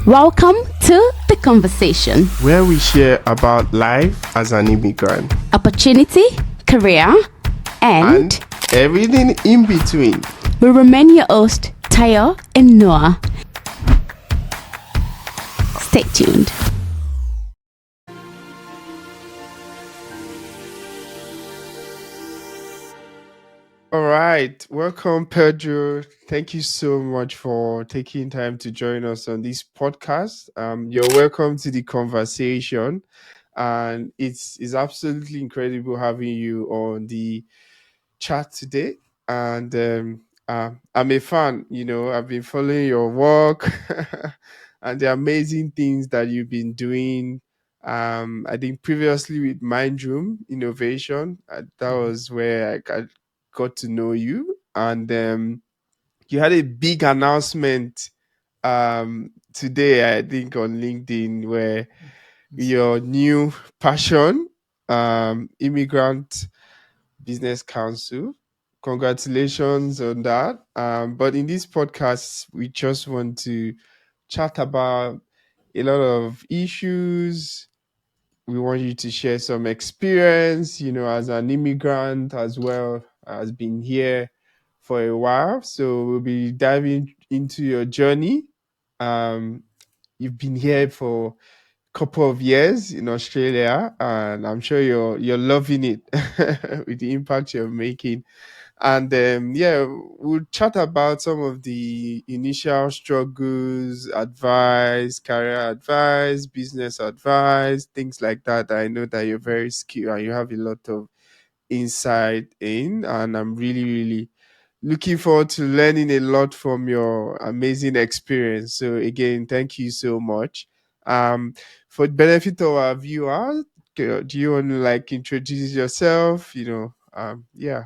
Welcome to The Conversation, where we share about life as an immigrant, opportunity, career, and everything in between. We remain your host, Tayo and Noah. Stay tuned. All right, welcome, Pedro. Thank you so much for taking time to join us on this podcast. You're welcome to the conversation, and it's absolutely incredible having you on the chat today. And I'm a fan. I've been following your work and the amazing things that you've been doing. I think previously with Mindroom Innovation, that was where got to know you, and you had a big announcement today, I think, on LinkedIn, where your new passion, Immigrant Business Council. Congratulations on that. But in this podcast, we just want to chat about a lot of issues. We want you to share some experience, as an immigrant as well, has been here for a while. So we'll be diving into your journey. You've been here for a couple of years in Australia, and I'm sure you're loving it with the impact you're making. And yeah, we'll chat about some of the initial struggles, advice, career advice, business advice, things like that. I know that you're very skilled and you have a lot of insight in, and I'm really, really looking forward to learning a lot from your amazing experience. So again, thank you so much. Um, for the benefit of our viewers, do you want to introduce yourself? Yeah.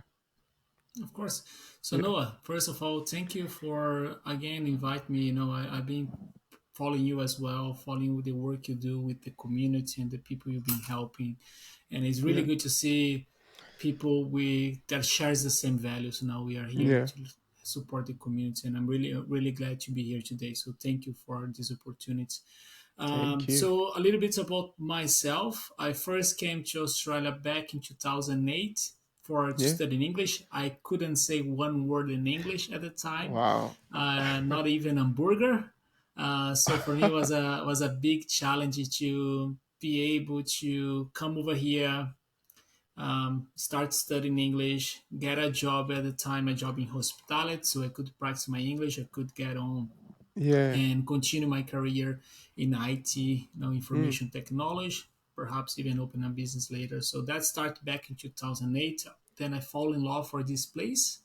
Of course. So Noah, first of all, thank you for again invite me. I've been following you as well, following with the work you do with the community and the people you've been helping, and it's really Yeah. good to see people that shares the same values. Now we are here Yeah. to support the community, and I'm really glad to be here today. So thank you for this opportunity. Thank you. So a little bit about myself. I first came to Australia back in 2008 to Yeah. study English. I couldn't say one word in English at the time, Wow. not even hamburger. So for me, it was a big challenge to be able to come over here, start studying English, get a job at the time, a job in hospitality, so I could practice my English. I could get on Yeah. and continue my career in IT, Mm. information technology, perhaps even open a business later. So that started back in 2008. Then I fall in love for this place.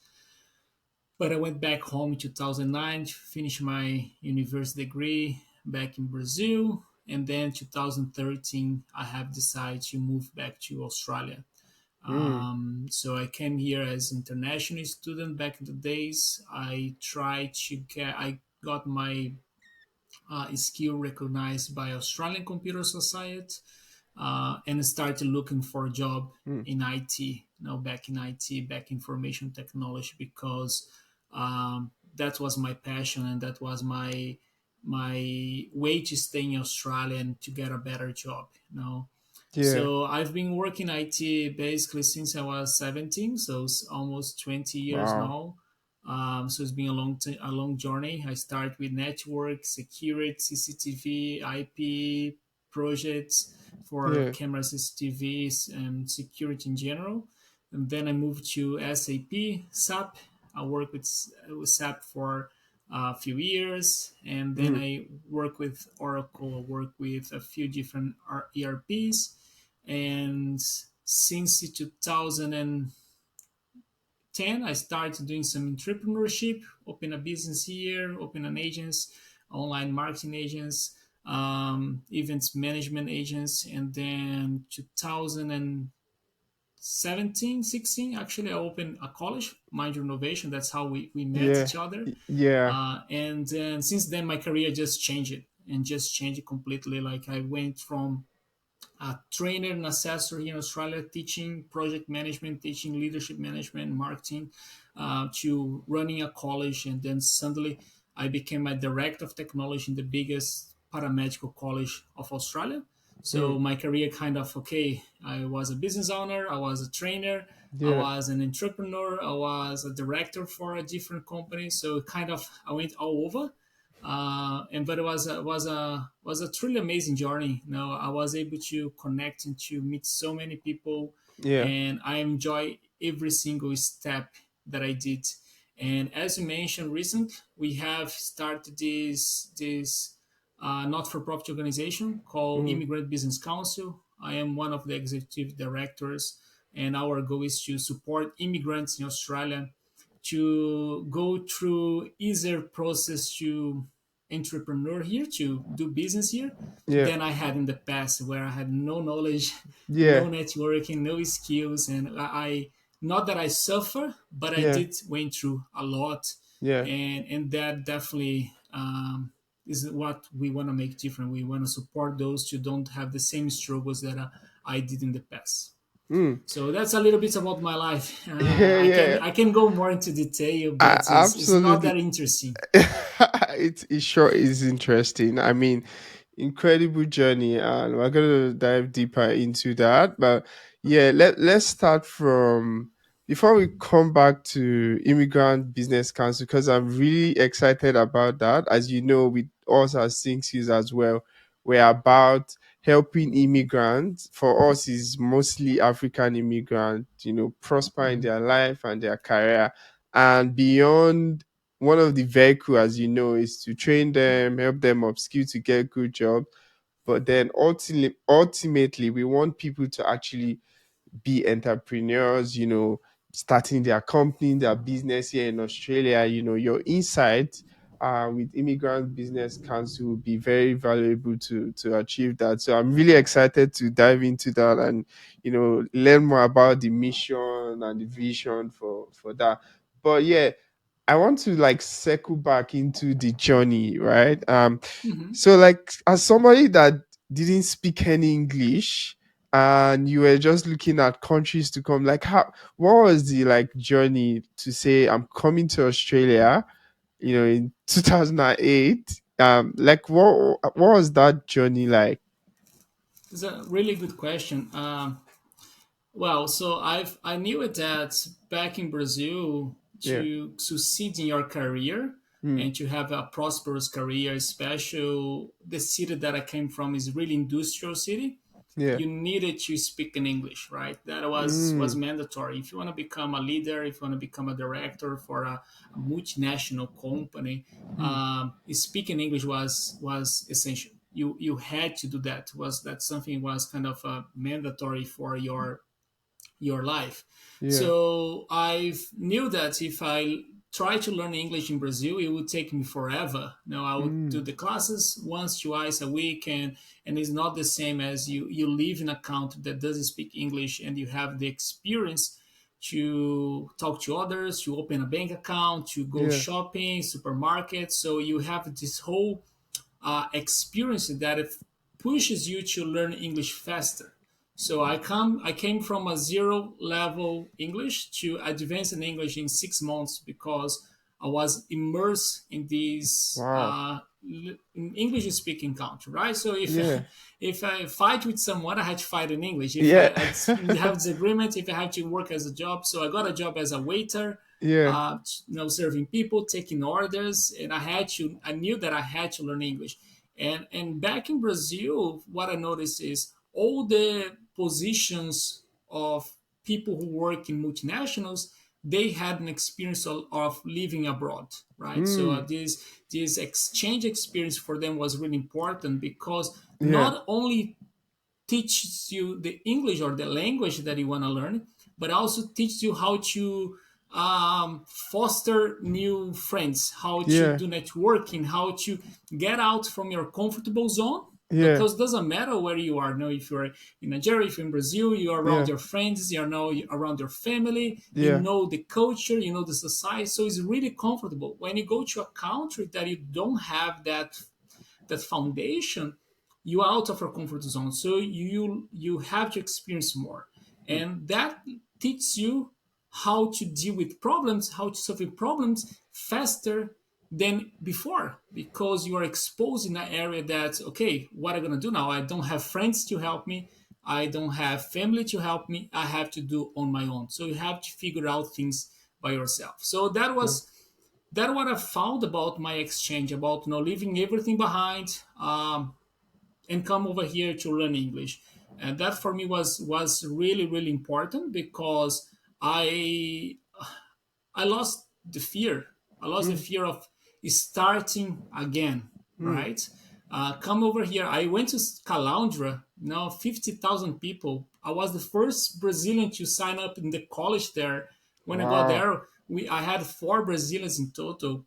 But I went back home in 2009 to finish my university degree back in Brazil. And then 2013, I have decided to move back to Australia. Mm. So I came here as international student back in the days. I got my skill recognized by Australian Computer Society, and started looking for a job Mm. in IT. Back in IT, back information technology, because that was my passion and that was my way to stay in Australia and to get a better job. Yeah. So I've been working IT basically since I was 17, so it's almost 20 years Wow. now. So it's been a long journey. I started with network, security, CCTV, IP projects for Yeah. camera CCTVs and security in general. And then I moved to SAP. I worked with SAP for a few years, and then Mm. I work with Oracle. I work with a few different ERPs, and since 2010 I started doing some entrepreneurship, open a business here, open an agents, online marketing agents, events management agents. And then 2017, 16, actually I opened a college, Mind Your Innovation. That's how we met Yeah. each other. Yeah. And then since then my career just changed and just changed completely. Like I went from a trainer and assessor here in Australia, teaching project management, teaching leadership management, marketing, to running a college. And then suddenly I became a director of technology in the biggest Paramedical College of Australia. Mm. So my career kind of okay. I was a business owner. I was a trainer. I Yeah. was an entrepreneur. I was a director for a different company. So kind of I went all over. And but it was a truly amazing journey. You know, I was able to connect and to meet so many people, Yeah. and I enjoy every single step that I did. And as you mentioned, recently we have started this not-for-profit organization called Mm. Immigrant Business Council. I am one of the executive directors, and our goal is to support immigrants in Australia to go through easier process to entrepreneur here to do business here Yeah. than I had in the past, where I had no knowledge, no Yeah. networking, no skills, and I not that I suffer, but I Yeah. did went through a lot, Yeah. and that definitely is what we want to make different. We want to support those who don't have the same struggles that I did in the past. Mm. So that's a little bit about my life. Yeah. I can Yeah. I can go more into detail, but it's not Absolutely. that interesting. It sure is interesting. I mean, incredible journey, and we're gonna dive deeper into that. But yeah, let's start from before we come back to Immigrant Business Council because I'm really excited about that. As you know, with us as Syncs as well, we're about helping immigrants. For us, is mostly African immigrants. Prosper in Mhm. their life and their career, and beyond. One of the vehicle, as you know, is to train them, help them upskill to get good job. But then ultimately, we want people to actually be entrepreneurs, starting their company, their business here in Australia. Your insight with Immigrant Business Council will be very valuable to achieve that. So I'm really excited to dive into that and, learn more about the mission and the vision for that. But yeah, I want to like circle back into the journey, right? Mhm. So like as somebody that didn't speak any English and you were just looking at countries to come, like what was the like journey to say I'm coming to Australia, in 2008? Like what was that journey like? It's a really good question. Well, so I knew it that back in Brazil Yeah. to succeed in your career Mm, and to have a prosperous career, especially the city that I came from is really industrial city. yeah. You needed to speak in English, right? That was Mm, mandatory. If you want to become a leader, if you want to become a director for a multinational company, mm, speaking English was essential. You had to do that. Was that something was kind of mandatory for your life. yeah. So I knew that if I try to learn English in Brazil, it would take me forever. Now I would do Mm, the classes once, twice a week, and it's not the same as you live in a country that doesn't speak English and you have the experience to talk to others, to open a bank account, to go yeah. shopping, supermarket. So you have this whole experience that it pushes you to learn English faster. So I came from a zero level English to advanced in English in 6 months because I was immersed in this Wow. English speaking country, right? So if Yeah. if I fight with someone, I had to fight in English. If Yeah. I have disagreement, if I have to work as a job, so I got a job as a waiter, Yeah. serving people, taking orders, and I knew that I had to learn English. And back in Brazil, what I noticed is all the positions of people who work in multinationals, they had an experience of living abroad, right? So Mm, this exchange experience for them was really important because yeah. not only teaches you the English or the language that you want to learn, but also teaches you how to foster new friends, how to Yeah. do networking, how to get out from your comfortable zone. Yeah. Because it doesn't matter where you are. Now, if you're in Nigeria, if you're in Brazil, you're around Yeah. your friends, you're now around your family, you Yeah. know the culture, you know the society. So it's really comfortable. When you go to a country that you don't have that foundation, you are out of your comfort zone. So you have to experience more, Mm, and that teaches you how to deal with problems, how to solve problems faster than before, because you are exposed in an area that, okay, what am I going to do now? I don't have friends to help me. I don't have family to help me. I have to do on my own. So you have to figure out things by yourself. So Yeah. that what I found about my exchange, about leaving everything behind, and come over here to learn English. And that for me was really really important, because I I lost the fear. I lost the Mm, fear of starting again, mm. right? Come over here. I went to Caloundra, 50,000 people. I was the first Brazilian to sign up in the college there. When I got Wow. there, I had four Brazilians in total.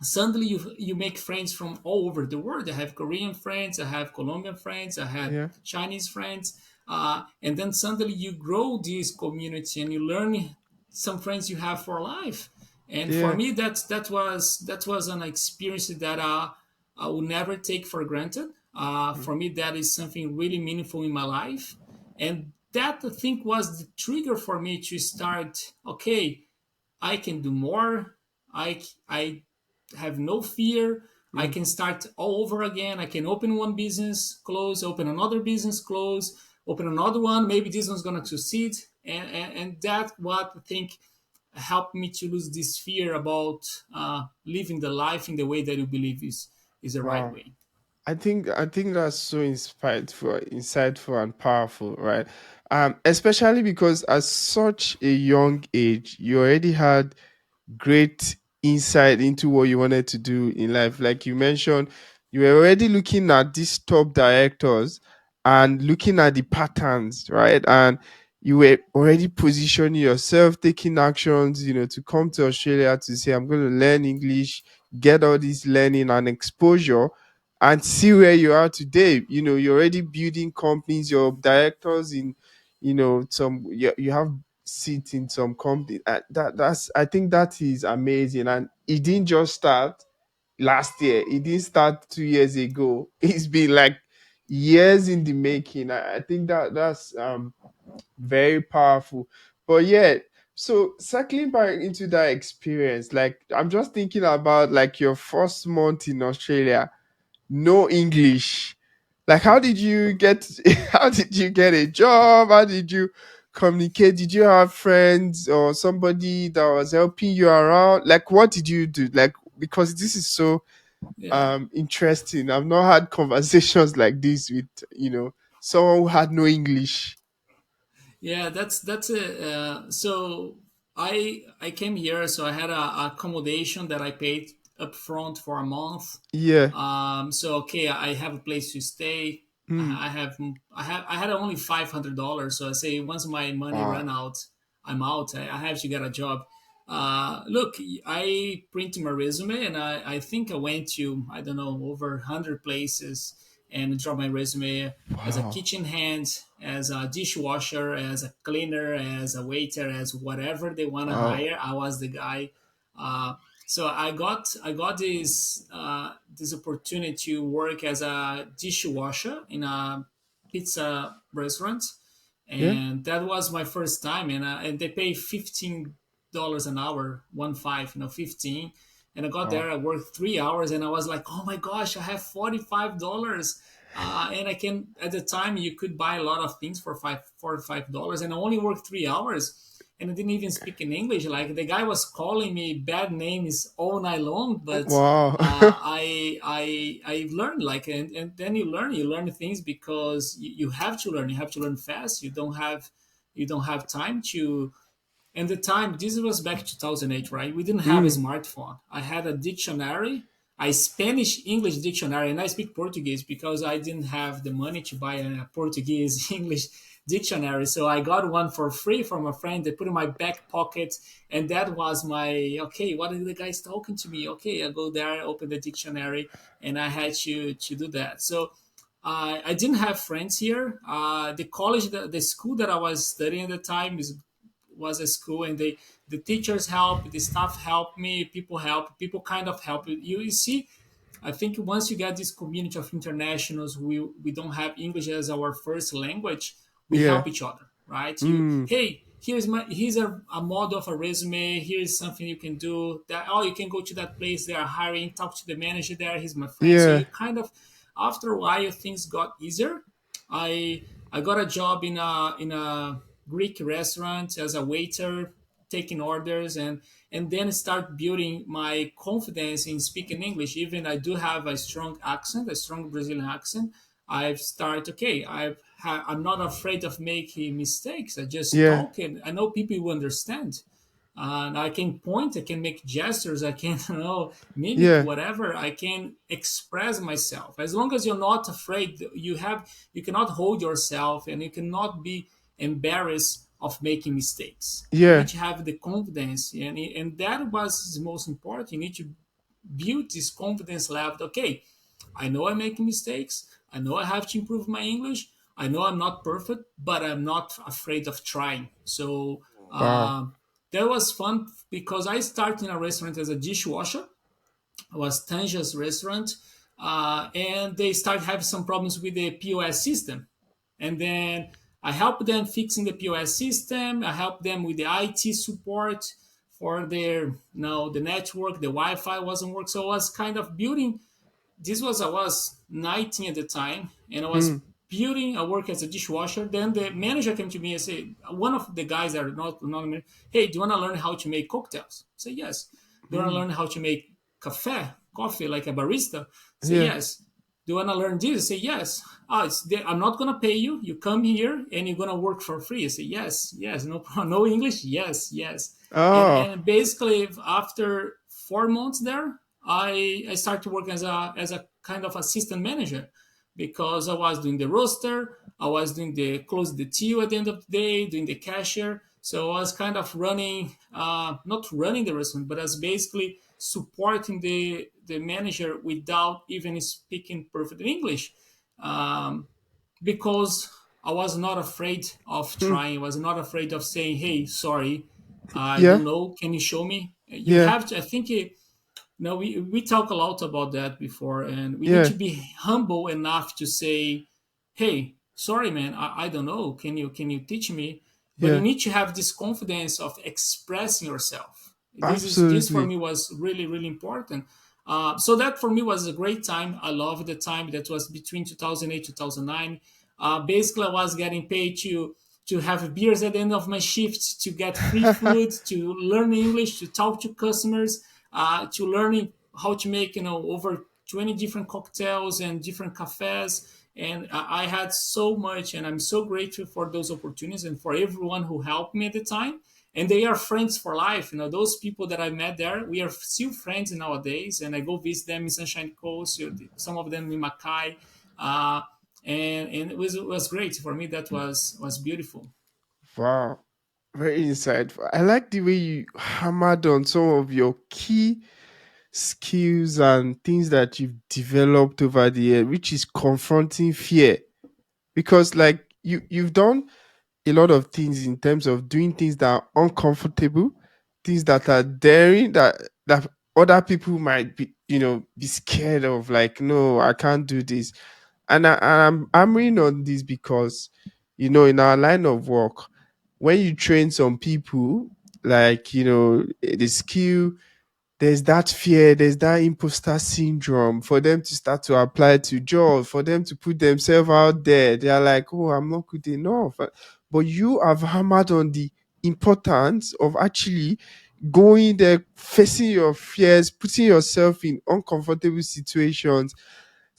Suddenly you make friends from all over the world. I have Korean friends, I have Colombian friends, I had Yeah. Chinese friends, and then suddenly you grow this community and you learn some friends you have for life. And for Yeah. me, that was an experience that I will never take for granted. Mm. For me, that is something really meaningful in my life, and that I think was the trigger for me to start. Okay, I can do more. I have no fear. I Mm. can start all over again. I can open one business, close, open another business, close, open another one. Maybe this one's gonna succeed, and that what I think helped me to lose this fear about living the life in the way that you believe is the right Wow. way. I think that's so insightful and powerful, right? Especially because at such a young age, you already had great insight into what you wanted to do in life. Like you mentioned, you were already looking at these top directors and looking at the patterns, right? And you were already positioning yourself, taking actions, to come to Australia to say, I'm going to learn English, get all this learning and exposure, and see where you are today. You're already building companies, your directors in, you have sit in some company. That's I think that is amazing, and it didn't just start last year. It didn't start 2 years ago. It's been like years in the making. I think that's very powerful. But yeah, so circling back into that experience, like I'm just thinking about like your first month in Australia, no English. Like, how did you get? How did you get a job? How did you communicate? Did you have friends or somebody that was helping you around? Like, what did you do? Like, because this is so Yeah. interesting. I've not had conversations like this with someone who had no English. Yeah, that's it. So I came here, so I had a accommodation that I paid up front for a month. Yeah. So okay, I have a place to stay. Mm. I had only $500, so I say once my money Wow. run out, I'm out. I have to get a job. Look, I printed my resume, and I think I went to, I don't know, over 100 places and dropped my resume as a Wow. kitchen hand, as a dishwasher, as a cleaner, as a waiter, as whatever they want to Wow. hire. I was the guy. Uh, so I got this opportunity to work as a dishwasher in a pizza restaurant, Yeah. and that was my first time. And they pay $15 an hour, 1 5, 15. And I got Wow. there. I worked 3 hours, and I was like, "Oh my gosh, I have $45." And I can, at the time you could buy a lot of things for $45, and I only worked 3 hours, and I didn't even speak in English. Like the guy was calling me bad names all night long, but Wow. I learned, like, and then you learn things, because you have to learn. You have to learn fast. You don't have time to. And the time, this was back 2008, right? We didn't have a Mm. smartphone. I had a dictionary, a Spanish English dictionary, and I speak Portuguese because I didn't have the money to buy a Portuguese English dictionary. So I got one for free from a friend. They put in my back pocket, and that was my, okay, what are the guys talking to me? Okay, I go there, open the dictionary, and I had to do that. So I didn't have friends here. The college, the school that I was studying at the time was a school, and the teachers help, the staff help me, people help, people kind of help you see. I think once you get this community of internationals, we don't have English as our first language, we Yeah. help each other, right? Mm. Hey, here's a model of a resume. Here's something you can do. That oh, you can go to that place they are hiring. Talk to the manager there. He's my friend. So Yeah. you kind of after a while things got easier. I I got a job in a Greek restaurant as a waiter, taking orders and then start building my confidence in speaking English. Even I do have a strong accent, a strong Brazilian accent. I've started okay. I'm not afraid of making mistakes. I just Yeah. talk and I know people will understand. And I can point, I can make gestures, I can mimic Yeah. whatever. I can express myself. As long as you're not afraid, you cannot hold yourself and you cannot be embarrassed of making mistakes. You need Yeah. to have the confidence, and that was the most important. You need to build this confidence level. Okay, I know I'm making mistakes. I know I have to improve my English. I know I'm not perfect, but I'm not afraid of trying. So Wow. that was fun because I started in a restaurant as a dishwasher. It was Tanja's restaurant, and they started having some problems with the POS system. And then I helped them fixing the POS system. I helped them with the IT support for their, the network, the Wi-Fi wasn't working. So I was kind of building this was I was 19 at the time, and I was Hmm. building a work as a dishwasher. Then the manager came to me and said, one of the guys that are not hey, do you want to learn how to make cocktails? I say yes. Do you want to Hmm. learn how to make coffee like a barista? I say Yeah. yes. Do you want to learn this? I say yes. I'm not gonna pay you. You come here and you're gonna work for free. I say yes, yes, no problem. No English, yes, yes. And Oh. and basically after 4 months there, I started working as a kind of assistant manager because I was doing the roster, I was doing the close the till at the end of the day, doing the cashier. So I was kind of running, not running the restaurant, but as basically supporting the manager without even speaking perfect English, um, because I was not afraid of Hmm. trying. I was not afraid of saying, "Hey, sorry, I Yeah. don't know. Can you show me?" You Yeah. have to. I think no, we talk a lot about that before, and we need Yeah. to be humble enough to say, "Hey, sorry, man, I don't know. Can you teach me?" But you Yeah. need to have this confidence of expressing yourself. This for Absolutely. me was really really important. So that for me was a great time. I love the time that was between 2008 2009. Basically, I was getting paid to have beers at the end of my shift, to get free food, to learn English, to talk to customers, to learning how to make over 20 different cocktails and different cafes. And I had so much, and I'm so grateful for those opportunities and for everyone who helped me at the time. And they are friends for life. Those people that I met there, we are still friends nowadays. And I go visit them in Sunshine Coast, some of them in Mackay. Uh, and it was great for me. That was beautiful. Wow. Very insightful. I like the way you hammered on some of your key skills and things that you've developed over the year, which is confronting fear. Because like you've done a lot of things in terms of doing things that are uncomfortable, things that are daring, that other people might be scared of. Like, no, I can't do this. And I'm reading on this because in our line of work, when you train some people, like the skill, there's that fear, there's that imposter syndrome for them to start to apply to jobs, for them to put themselves out there. They're like, oh, I'm not good enough. But you have hammered on the importance of actually going there, facing your fears, putting yourself in uncomfortable situations.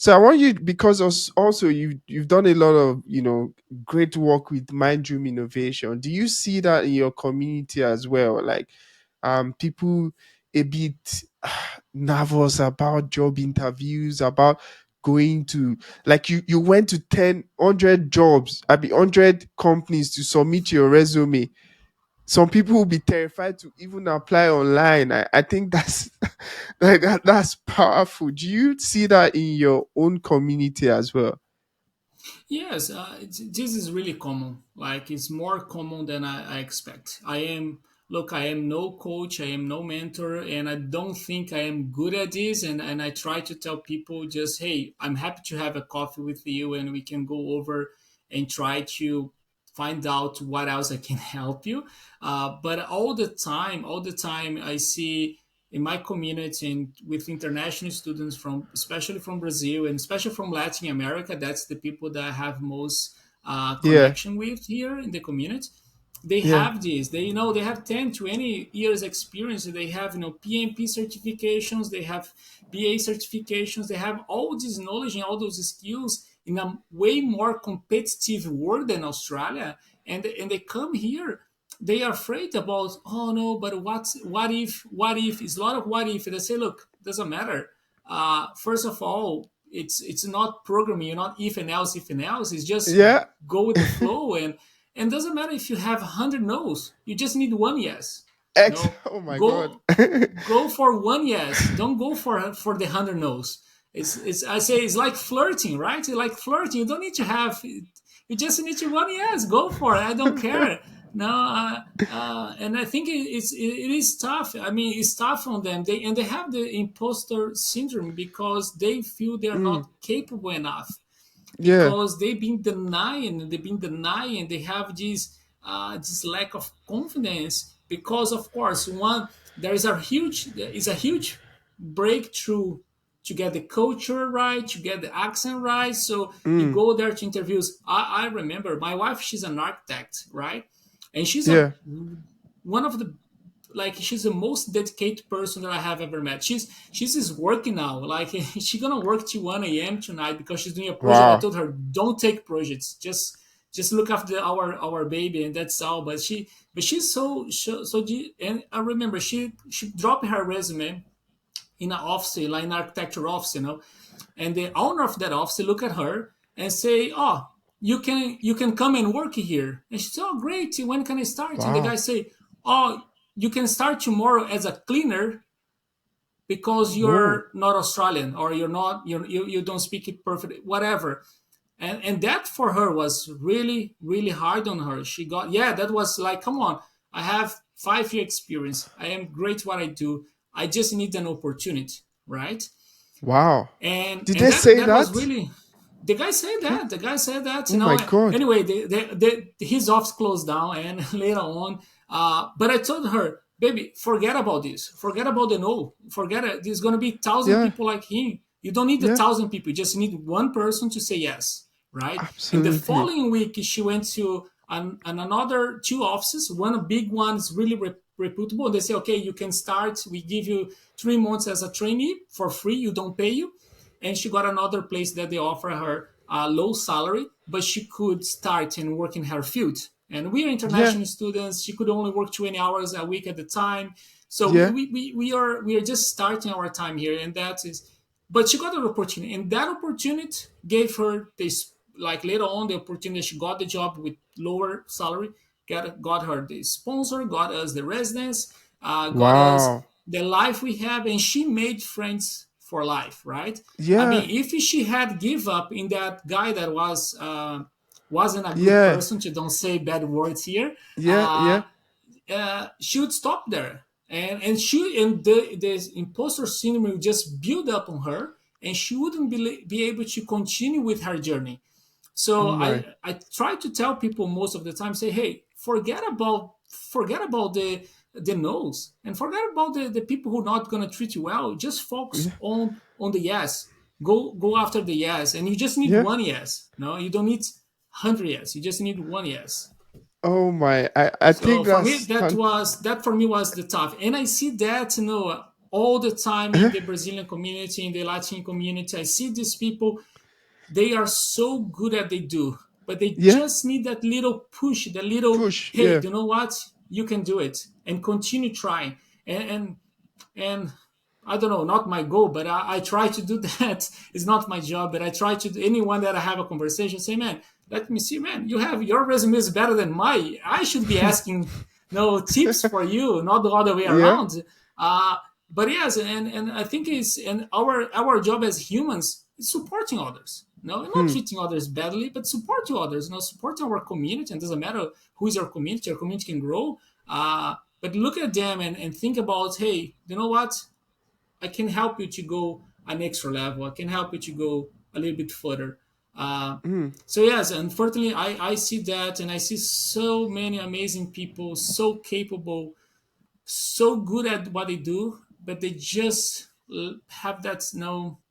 So I want you, because also you've done a lot of great work with Mind Dream Innovation. Do you see that in your community as well? Like people a bit nervous about job interviews, about going to, like, you went to 10 100 jobs, I mean 100 companies to submit your resume. Some people will be terrified to even apply online. I think that's like that's powerful. Do you see that in your own community as well? Yes, this is really common. Like it's more common than I expect. I am no coach, I am no mentor, and I don't think I am good at this. And I try to tell people just, hey, I'm happy to have a coffee with you, and we can go over and try to find out what else I can help you. But all the time, I see in my community and with international students from, especially from Brazil and especially from Latin America, that's the people that I have most Yeah. connection with here in the community. They Yeah. have this, they, you know, they have 10, 20 years experience. They have, you know, PMP certifications, they have BA certifications, they have all this knowledge and all those skills in a way more competitive world than Australia. And they come here, they are afraid about, oh no, but what if, it's a lot of what if. And they say, look, doesn't matter. First of all, it's not programming, you're not if and else, it's just Yeah. go with the flow. And doesn't matter if you have 100 no's, you just need one yes. X. No, Oh my God. go go for one yes. Don't go for the 100 no's. It's I say it's like flirting, right? It's like flirting. You don't need to have. You just need to one yes. Go for it. I don't care. No, and I think it is tough. I mean, it's tough on them. They have the imposter syndrome because they feel they're Mm. not capable enough, Yeah. because they've been denying, they have this lack of confidence. Because of course, one, there is a huge breakthrough to get the culture right, to get the accent right. So you Mm. go there to interviews. I remember my wife, she's an architect, right? And she's a Yeah. one of the, like, she's the most dedicated person that I have ever met. She's just working now. Like she's gonna work till 1 a.m. tonight because she's doing a project. I Wow. told her, don't take projects. Just look after our baby, and that's all. But she's and I remember she dropped her resume in an office, like an architecture office, you know, and the owner of that office look at her and say, "Oh, you can come and work here." And she said, "Oh, great. When can I start?" And the guy Wow. say, "Oh, you can start tomorrow as a cleaner because Whoa. you're not Australian, or you don't speak it perfectly, whatever." And that for her was really really hard on her. She got, yeah, that was like, come on, I have 5 year experience, I am great what I do, I just need an opportunity, right? Wow. and Did and they that say that was that? really, the guy said that, Oh my God. anyway, his office closed down, and later on, but I told her, baby, forget about this, forget about the no, forget it, there's going to be 1,000 Yeah. people like him. You don't need a Yeah. 1,000 people, you just need one person to say yes, right? And the Absolutely. following week she went to another 2 offices. One, a big one, is really reputable. They say, okay, you can start, we give you 3 months as a trainee for free, you don't pay you. And she got another place that they offer her a low salary, but she could start and work in her field. And we are Yeah. international students. She could only work 20 hours a week at the time. So Yeah. we are just starting our time here, and that is. But she got an opportunity, and that opportunity gave her this. Like later on, the opportunity, she got the job with lower salary, got her the sponsor, got us the residence, got us Wow. the life we have, and she made friends for life, right? I Yeah. mean, if she had give up in that guy that wasn't a good Yeah. person, to don't say bad words here, Yeah. Yeah. she would stop there, and the imposter syndrome would just build up on her, and she wouldn't be able to continue with her journey. Oh So my. I try to tell people most of the time, say, hey, forget about the no's, and forget about the people who are not going to treat you well. Just focus Yeah. on the yes. Go after the yes, and you just need Yeah. one yes. No, you don't need 100 yes. You just need one yes. Oh my. I So think for me, that's fan- that for me was the tough, and I see that, all the time in the Brazilian community, in the Latin community. I see these people, they are so good at they do, but they Yeah. just need that little push, the little, Push. hey, Yeah. you know what, you can do it, and continue trying. And and and I don't know, not my goal, but I try to do that. It's not my job, but I try to do, anyone that I have a conversation, say, man, let me see, man, you have, your resume is better than mine. I should be asking no tips for you, not the other way Yeah. around. Uh, but yes, and I think it's, and our job as humans is supporting others. No, not Hmm. treating others badly, but supporting others. Supporting our community, and it doesn't matter who is our community. Our community can grow. But look at them and think about, hey, you know what? I can help you to go an extra level. I can help you to go a little bit further. Uh, Mm. so yes, unfortunately, I see that, and I see so many amazing people, so capable, so good at what they do, but they just have that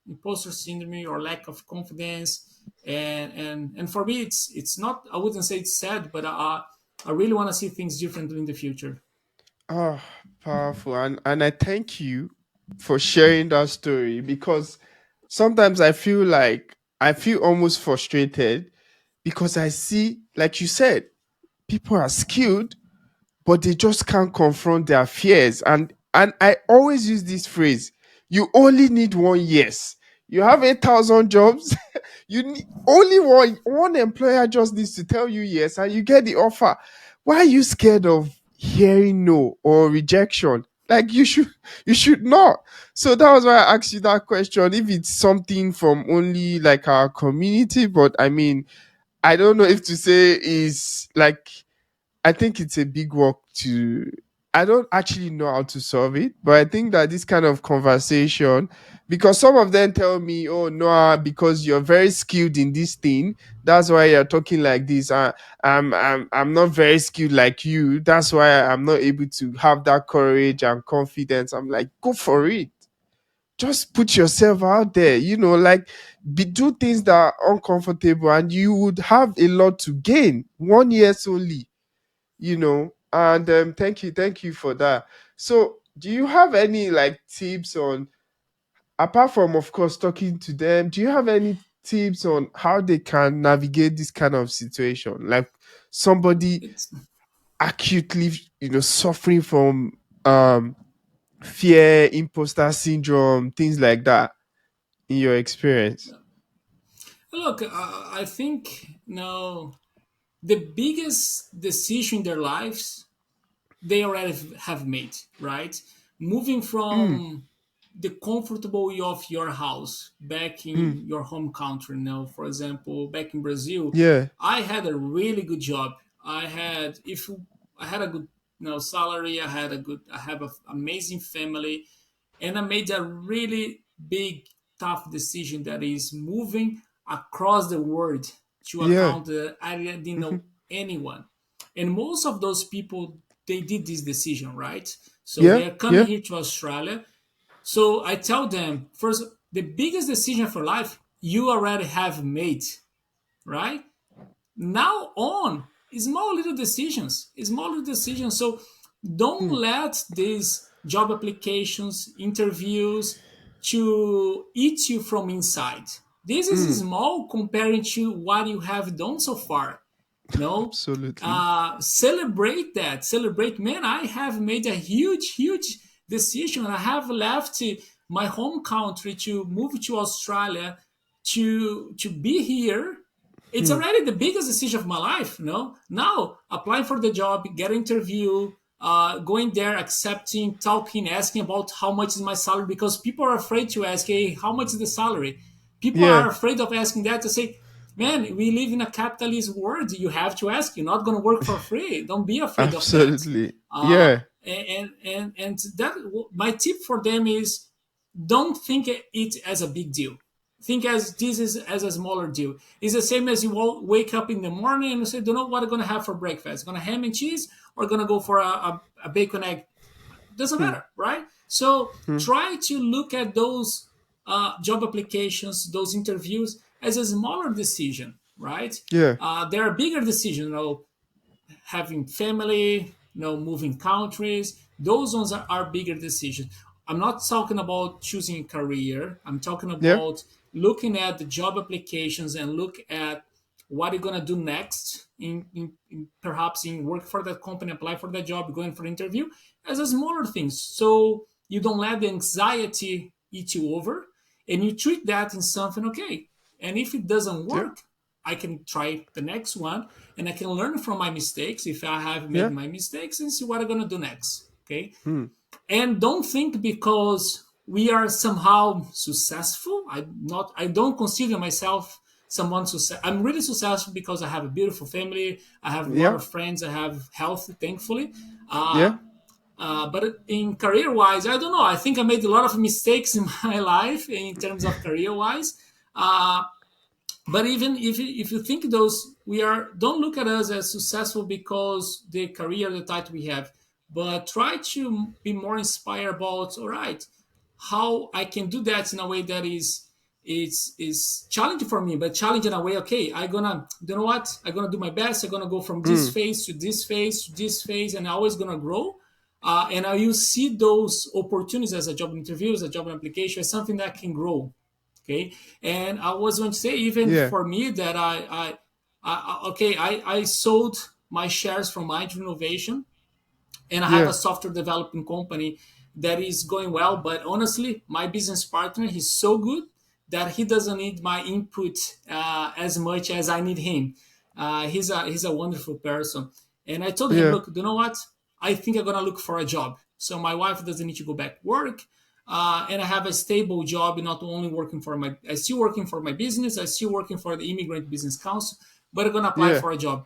imposter syndrome or lack of confidence. And for me, it's not. I wouldn't say it's sad, but I really want to see things differently in the future. Oh, powerful. And I thank you for sharing that story, because sometimes I feel almost frustrated because I see, like you said, people are skilled, but they just can't confront their fears. And I always use this phrase: you only need one yes. You have 8,000 jobs. You need only one employer just needs to tell you yes, and you get the offer. Why are you scared of hearing no or rejection? Like, you should not. So that was why I asked you that question. If it's something from only like our community, but I mean, I don't know if to say is like, I think it's a big work to. I don't actually know how to solve it, but I think that this kind of conversation, because some of them tell me, "Oh, Noah, because you're very skilled in this thing, that's why you're talking like this. I'm not very skilled like you. That's why I'm not able to have that courage and confidence." I'm like, go for it. Just put yourself out there. Like, do things that are uncomfortable, and you would have a lot to gain. 1 years only, and thank you for that. So do you have any like tips on, apart from of course talking to them, do you have any tips on how they can navigate this kind of situation, like somebody It's acutely suffering from um fear, imposter syndrome, things like that, in your experience? look. I think now the biggest decision in their lives they already have made, right? Moving Mm, from the comfortable of your house back mm, in your home country. Now, for example, back in Brazil, yeah, I had a really good job. I had a good salary. I have an amazing family, and I made a really big, tough decision that is moving across the world to a yeah, country that I didn't hmm, know anyone. And most of those people, they did this decision, right? So yeah, they are coming yeah, here to Australia. So I tell them first, the biggest decision for life you already have made, right? Now on small little decisions. So don't mm, let these job applications, interviews to eat you from inside. This is mm, small comparing to what you have done so far. No, absolutely, celebrate that. Celebrate, man. I have made a huge, huge decision. I have left my home country to move to Australia to be here. It's mm, already the biggest decision of my life. No, now applying for the job, get an interview, going there, accepting, talking, asking about how much is my salary, because people are afraid to ask, hey, how much is the salary? People yeah, are afraid of asking that to say, man, we live in a capitalist world. You have to ask. You're not going to work for free. Don't be afraid of that. absolutely, yeah, And that my tip for them is don't think it as a big deal. Think as this is as a smaller deal. It's the same as you wake up in the morning and you say, don't know what I'm going to have for breakfast. Going to ham and cheese or going to go for a bacon egg? Doesn't hmm, matter, right? So hmm, try to look at those job applications, those interviews as a smaller decision, right? yeah, There are bigger decisions, having family, moving countries. Those ones are bigger decisions. I'm not talking about choosing a career. I'm talking yeah, about looking at the job applications and look at what you're gonna do next in perhaps in work for that company, apply for that job, going for interview as a smaller things. So you don't let the anxiety eat you over and you treat that in something okay. And if it doesn't yeah, work, I can try the next one and I can learn from my mistakes if I have made yeah, my mistakes and see what I'm gonna do next. Okay. hmm, And don't think because we are somehow successful. I don't consider myself someone success. I'm really successful because I have a beautiful family. I have a lot yeah, of friends. I have health, thankfully. yeah, But in career wise, I don't know. I think I made a lot of mistakes in my life in terms of career wise. Uh, But even if you think those, we are, don't look at us as successful because the career, the title we have, but try to be more inspired about, all right, how I can do that in a way that is challenging for me, but challenging in a way, okay, I gonna, you know what, I gonna do my best, I'm gonna go from this Mm. phase to this phase to this phase, and I always gonna grow. And I will see those opportunities as a job interview, as a job application, as something that can grow. Okay, and I was going to say, even Yeah. for me, that I sold my shares from Mind Innovation, and I have Yeah. a software development company that is going well. But honestly, my business partner, he's so good that he doesn't need my input as much as I need him. He's a wonderful person, and I told him, Yeah. look, you know what? I think I'm gonna look for a job, so my wife doesn't need to go back work. And I have a stable job, not only working for my, I still working for my business, I still working for the Immigrant Business Council, but I'm gonna apply Yeah. for a job.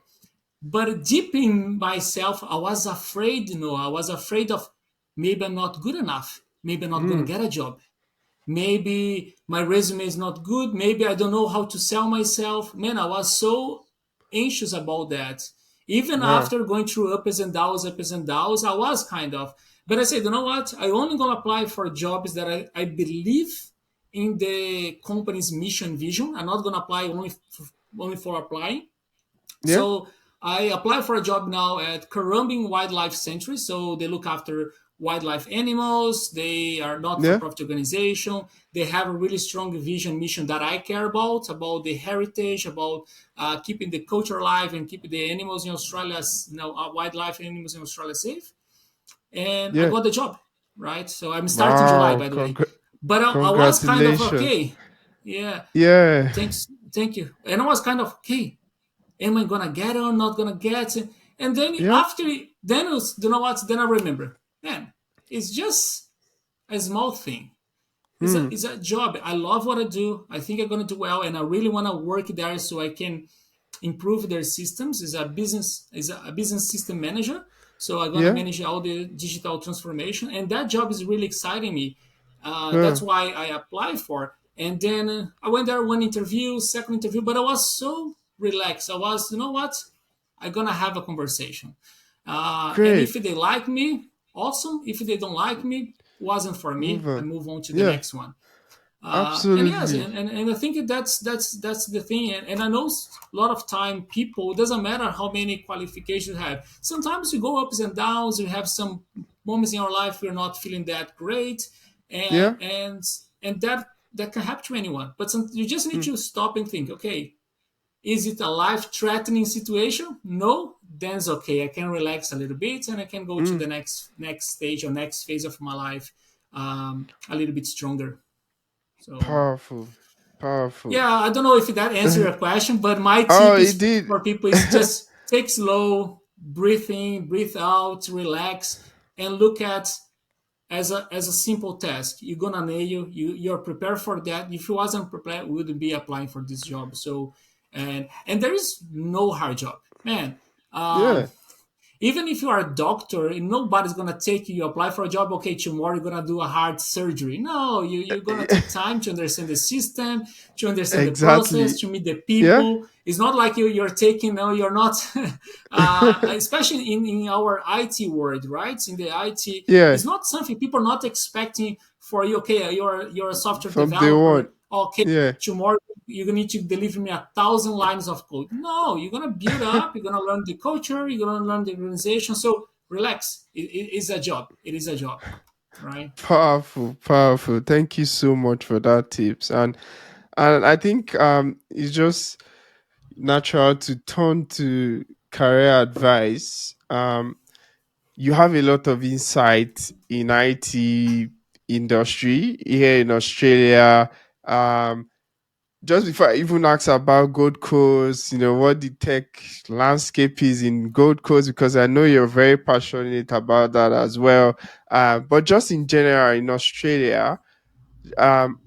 But deep in myself, I was afraid, I was afraid of, maybe I'm not good enough. Maybe I'm not going to Mm. get a job. Maybe my resume is not good. Maybe I don't know how to sell myself. Man, I was so anxious about that. Even Wow. after going through ups and downs, I was kind of. But I said, you know what? I only going to apply for jobs that I believe in the company's mission vision. I'm not going to apply only for applying. Yeah. So I applied for a job now at Currumbin Wildlife Sanctuary. So they look after wildlife animals. They are not for Yeah. profit organization. They have a really strong vision mission that I care about the heritage, about keeping the culture alive and keeping the animals in Australia, wildlife animals in Australia safe. And I Yeah. got the job, right? So I'm starting July, Wow. by the way. But I was kind of Congratulations. okay. Yeah, Yeah. thanks, thank you. And I was kind of okay, am I gonna get it or not gonna get it? And then Yeah. after, then it was, you know what? Then I remember, man, it's just a small thing. Mm. It's a job. I love what I do. I think I'm gonna do well, and I really want to work there so I can improve their systems. Is a business system manager. So I'm gonna Yeah. manage all the digital transformation, and that job is really exciting me. That's Yeah. why I applied for. And then I went there, one interview, second interview, but I was so relaxed. I was, you know what? I'm gonna have a conversation. And if Great. they like me, awesome. If they don't like me, wasn't for Move me. I on. move on to the Yeah. next one. And yes, Absolutely. and I think that's the thing. And I know a lot of time people, it doesn't matter how many qualifications you have. Sometimes you go ups and downs. You have some moments in your life you're not feeling that great, and Yeah. and and that can happen to anyone. But you just need Mm. to stop and think. Okay, is it a life-threatening situation? No, then it's okay. I can relax a little bit and I can go to Mm. the next stage or next phase of my life a little bit stronger. So Powerful. Powerful. yeah, I don't know if that answered your question, but my Oh, tip it is did. for people is just take slow, breathe in, breathe out, relax, and look at as a simple task. You're gonna nail. You're prepared for that. If you wasn't prepared, we wouldn't be applying for this job. So and there is no hard job, man. Yeah. Even if you are a doctor, nobody's gonna take you. You apply for a job, okay, tomorrow you're gonna do a heart surgery. No, you're gonna take time to understand the system, to understand the process, Exactly. to meet the Yeah. people. It's not like you're taking, no, you're not, especially in our IT world, right? In the IT, Yeah. it's not something people are not expecting for you. Okay, you're a software From day one. developer. Okay, Yeah. tomorrow you're gonna need to deliver me 1,000 lines of code. No, you're gonna build up. You're gonna learn the culture. You're gonna learn the organization. So relax. It is a job. It is a job, right? Powerful. Powerful. Thank you so much for that tips. And I think it's just natural to turn to career advice. You have a lot of insight in IT industry here in Australia. Um, just before I even ask about Gold Coast, what the tech landscape is in Gold Coast, because I know you're very passionate about that as well. But just in general in Australia,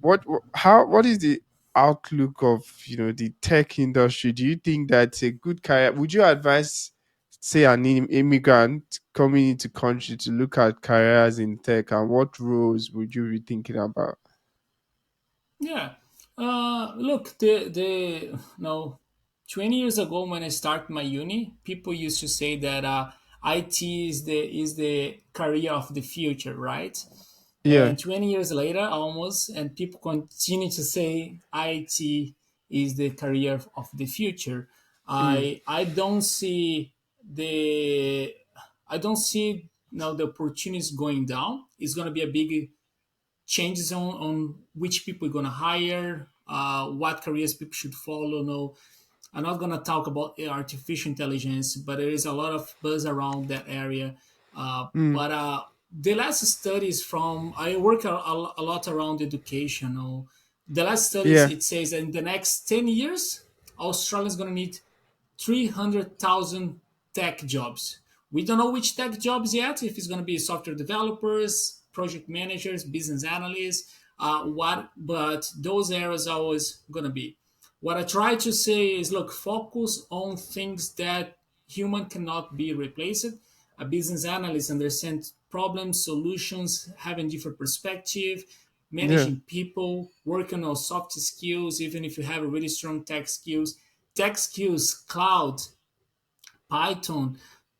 what is the outlook of the tech industry? Do you think that's a good career? Would you advise, say, an immigrant coming into country to look at careers in tech, and what roles would you be thinking about? Yeah. Look, no, 20 years ago when I started my uni, people used to say that IT is the career of the future, right? Yeah. And 20 years later, almost, and people continue to say IT is the career of the future. Mm. I don't see the I don't see now the opportunities going down. It's going to be a big changes on which people are going to hire, what careers people should follow. No, I'm not going to talk about artificial intelligence, but there is a lot of buzz around that area. Mm. But the last studies from I work a lot around education. No, the last studies Yeah. it says that in the next 10 years, Australia is going to need 300,000 tech jobs. We don't know which tech jobs yet, if it's going to be software developers, project managers, business analysts, but those areas are always going to be. What I try to say is look, focus on things that human cannot be replaced. A business analyst understands problems, solutions, having different perspective, Yeah. managing people, working on soft skills, even if you have a really strong tech skills, cloud, Python,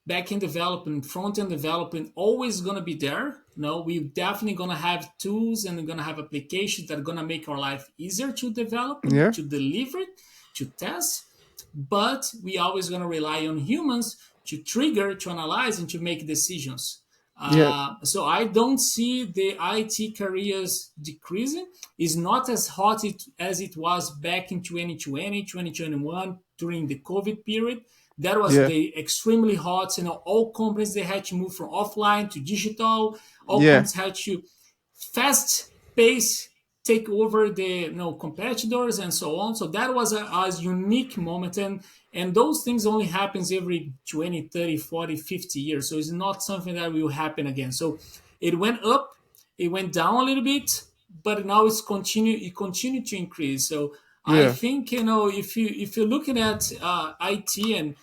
backend development, front end development, always gonna be there. No, we're definitely gonna have tools and we're gonna have applications that are gonna make our life easier to develop, Yeah. to deliver, to test. But we always gonna rely on humans to trigger, to analyze, and to make decisions. Yeah. So I don't see the IT careers decreasing. It's not as hot as it was back in 2020, 2021 during the COVID period. That was Yeah. the extremely hot. All companies they had to move from offline to digital. All Yeah. companies had to fast pace take over the competitors and so on. So that was a unique moment, and those things only happens every 20, 30, 40, 50 years. So it's not something that will happen again. So it went up, it went down a little bit, but now it continued to increase. So I Yeah. think if you're looking at IT and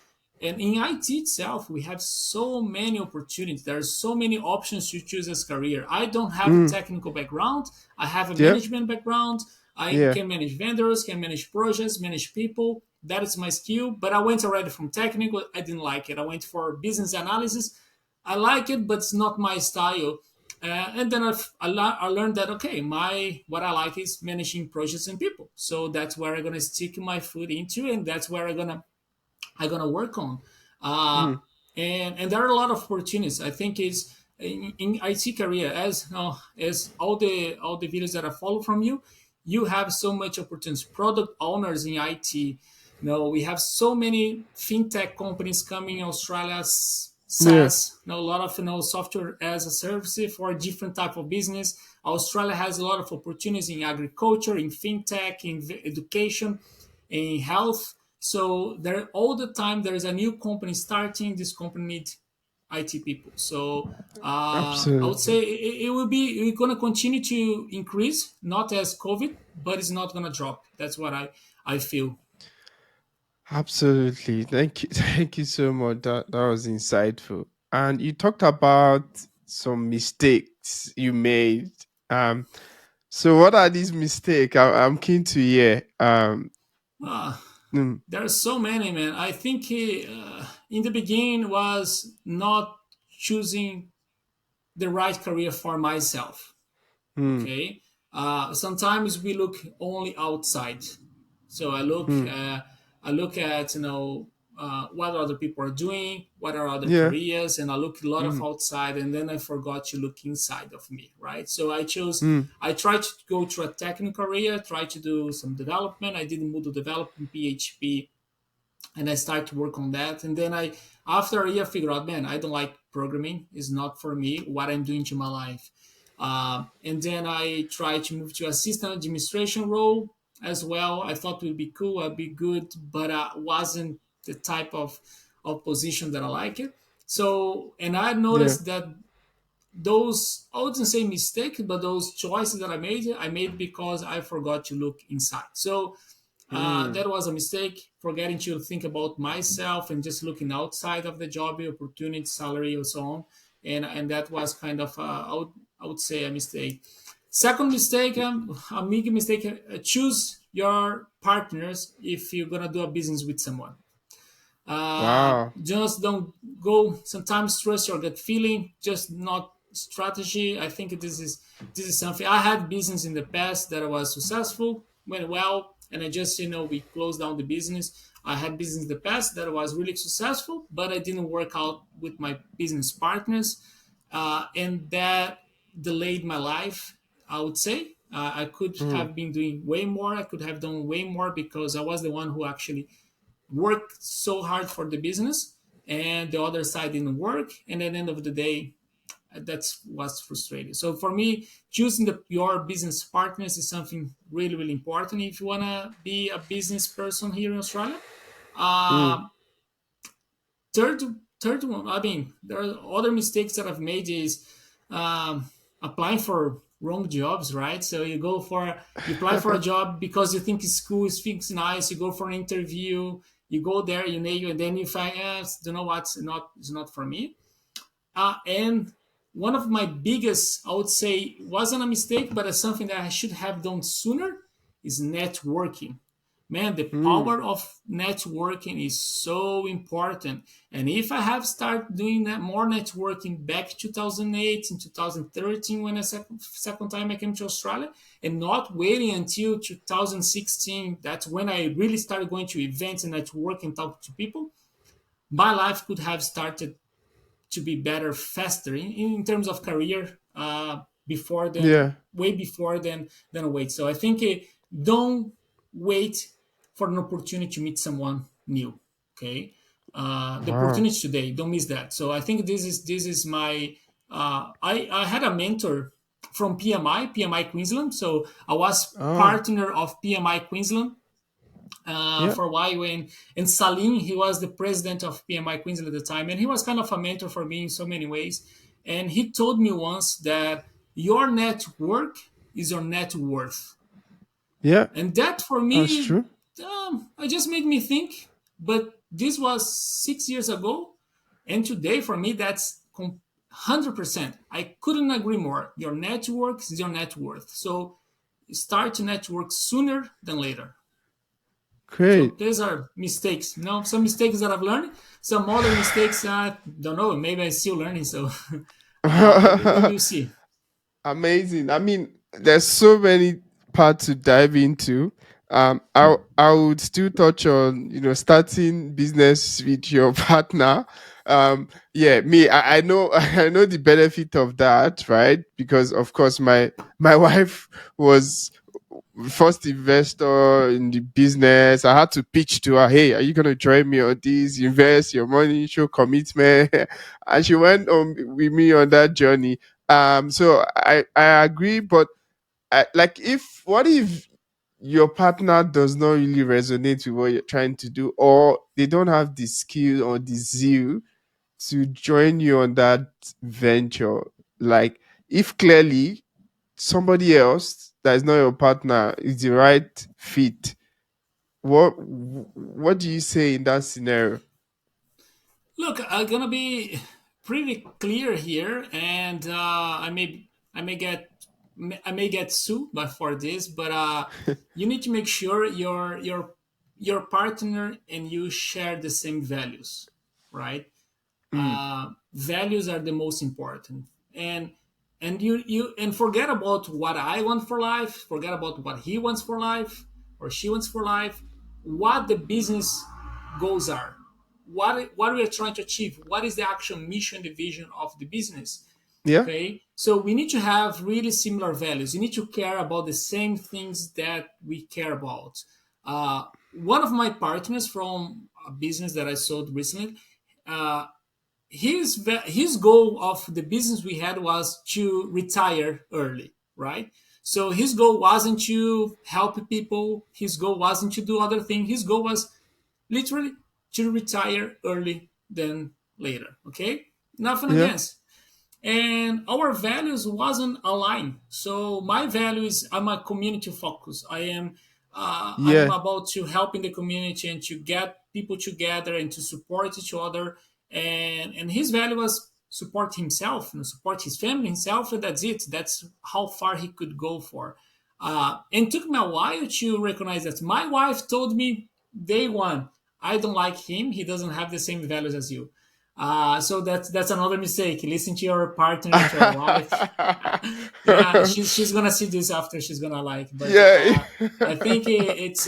in IT itself, we have so many opportunities. There are so many options to choose as career. I don't have a Mm. technical background. I have a Yeah. management background. I Yeah. can manage vendors, can manage projects, manage people. That is my skill. But I went already from technical. I didn't like it. I went for business analysis. I like it, but it's not my style. And then I learned that okay, my what I like is managing projects and people. So that's where I'm gonna stick my foot into, and that's where I'm gonna work on. Uh, Mm. and there are a lot of opportunities. I think is in IT career as all the videos that I follow from you, you have so much opportunities. Product owners in IT. We have so many fintech companies coming in Australia. Yeah. SaaS, a lot of software as a service for different type of business. Australia has a lot of opportunities in agriculture, in fintech, in education, in health. So there all the time there is a new company starting. This company needs IT people. So I would Absolutely. say it will be it's gonna continue to increase, not as COVID, but it's not gonna drop. That's what I feel. Absolutely. Thank you. Thank you so much. That was insightful. And you talked about some mistakes you made. Um, so what are these mistakes? I'm keen to hear. Uh, Mm. there are so many, man. I think in the beginning was not choosing the right career for myself. Mm. Okay, sometimes we look only outside. So Mm. I look at what other people are doing, what are other Yeah. careers, and I look a lot of Mm. outside, and then I forgot to look inside of me, right? So Mm. I tried to go through a technical career, try to do some development. I did Moodle development, PHP, and I started to work on that. And then after a year, figured out, man, I don't like programming. It's not for me. What I'm doing to my life. And then I tried to move to assistant administration role as well. I thought it would be cool, I'd be good, but wasn't the type of position that I like it. So, and I Yeah. noticed that those I wouldn't say mistake, but those choices that I made because I forgot to look inside. So Mm. that was a mistake, forgetting to think about myself and just looking outside of the job opportunity, salary, and so on. And that was kind of I would say a mistake. Second mistake, a big mistake. Choose. your partners if you're gonna do a business with someone. Wow. Just don't go. Sometimes trust your gut feeling, just not strategy. I think this is something. I had business in the past that was successful, went well, and I just we closed down the business. I had business in the past that was really successful, but I didn't work out with my business partners, and that delayed my life. I would say I could Mm, have been doing way more. I could have done way more because I was the one who actually worked so hard for the business and the other side didn't work, and at the end of the day, that's what's frustrating. So for me, choosing your business partners is something really really important if you want to be a business person here in Australia. mm. uh, third third one, I mean, there are other mistakes that I've made is um, applying for wrong jobs, right? So you apply for a job because you think it's cool, you think it's nice, you go for an interview, you go there, you nail it, and then you find, you know what, it's not for me. And one of my biggest, I would say, wasn't a mistake, but it's something that I should have done sooner, is networking. Man, the Mm. power of networking is so important. And if I have started doing that more networking back 2008 and 2013 when second time I came to Australia, and not waiting until 2016, that's when I really started going to events and networking, talk to people, my life could have started to be better faster in terms of career, before then Yeah. way before than wait. So I think, don't wait for an opportunity to meet someone new. Okay. The Wow. opportunity today, don't miss that. So I think this is my, I had a mentor from PMI Queensland. So I was Oh, partner of PMI Queensland yeah. for a while. When and Salim, he was the president of PMI Queensland at the time, and he was kind of a mentor for me in so many ways. And he told me once that your network is your net worth, Yeah. and that for That's me, true. it just made me think. But this was 6 years ago, and today for me that's 100%. I couldn't agree more. Your network is your net worth. So start to network sooner than later. So Great. these are mistakes. Some mistakes that I've learned. Some other mistakes, I don't know. Maybe I'm still learning. So we'll see. Amazing. I mean, there's so many parts to dive into. I would still touch on starting business with your partner. Yeah, me, I know I know the benefit of that, right? Because of course my wife was first investor in the business. I had to pitch to her, hey, are you gonna join me on this? Invest your money, show commitment. And she went on with me on that journey. So I agree, but like, if what if your partner does not really resonate with what you're trying to do, or they don't have the skill or the zeal to join you on that venture? Like, if clearly somebody else that is not your partner is the right fit, what do you say in that scenario? Look, I'm gonna be pretty clear here, and I may get sued, but for this, but you need to make sure your partner and you share the same values, right? Mm, Values are the most important, and you and forget about what I want for life, forget about what he wants for life or she wants for life. What the business goals are, what we are trying to achieve, what is the actual mission, the vision of the business. yeah. Okay, so we need to have really similar values. You need to care about the same things that we care about. One of my partners from a business that I sold recently, uh, his goal of the business we had was to retire early, right? So his goal wasn't to help people. His goal wasn't to do other things. His goal was literally to retire early than later. Okay, nothing Yeah. against, and our values wasn't aligned. So my value is, I'm a community focus. I'm Yeah. about to help in the community and to get people together and to support each other. And his value was support himself and support his family himself, and that's it. That's how far he could go for. And took me a while to recognize that. My wife told me day one, I don't like him. He doesn't have the same values as you. So that's another mistake. Listen to your partner, to your wife. Yeah, she's gonna see this after. She's gonna like. But Yeah. I think it's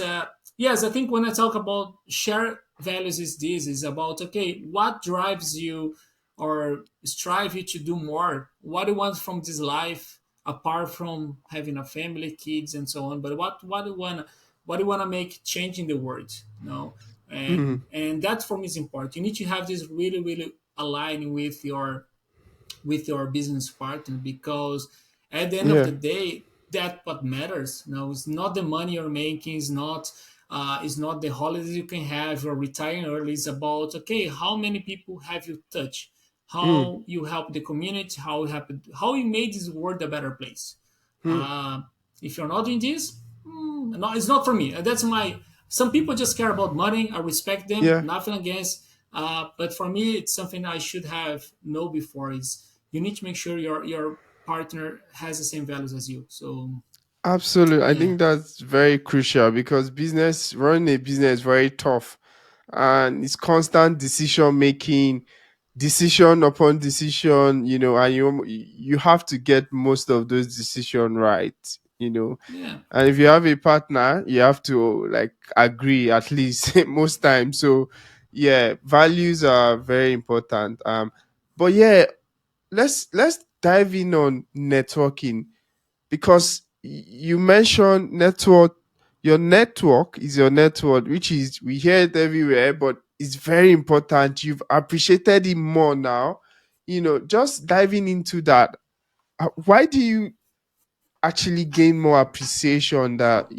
yes. I think when I talk about share values, is this is about okay, what drives you or strive you to do more? What do you want from this life? Apart from having a family, kids, and so on. But what do you wanna make change in the world? You know, Mm, and that for me is important. You need to have this really align with your business partner because at the end of yeah. the day, that what matters. You know, it's not the money you're making, it's not the holidays you can have or retiring early. It's about okay, how many people have you touched, Mm, how you help the community, how you made this world a better place. mm, Uh, if you're not doing this, no, it's not for me. That's my. Some people just care about money. I respect them. yeah. Nothing against. But for me, it's something I should have know before. Is you need to make sure your partner has the same values as you. So Absolutely. I yeah, think that's very crucial because running a business is very tough and it's constant decision making, decision upon decision, and you have to get most of those decision right. yeah, And if you have a partner, you have to like agree at least most times. So yeah, values are very important. But yeah, let's dive in on networking because you mentioned network. Your network is your network, which is we hear it everywhere, but it's very important. You've appreciated it more now. Just diving into that. Why do you actually gain more appreciation that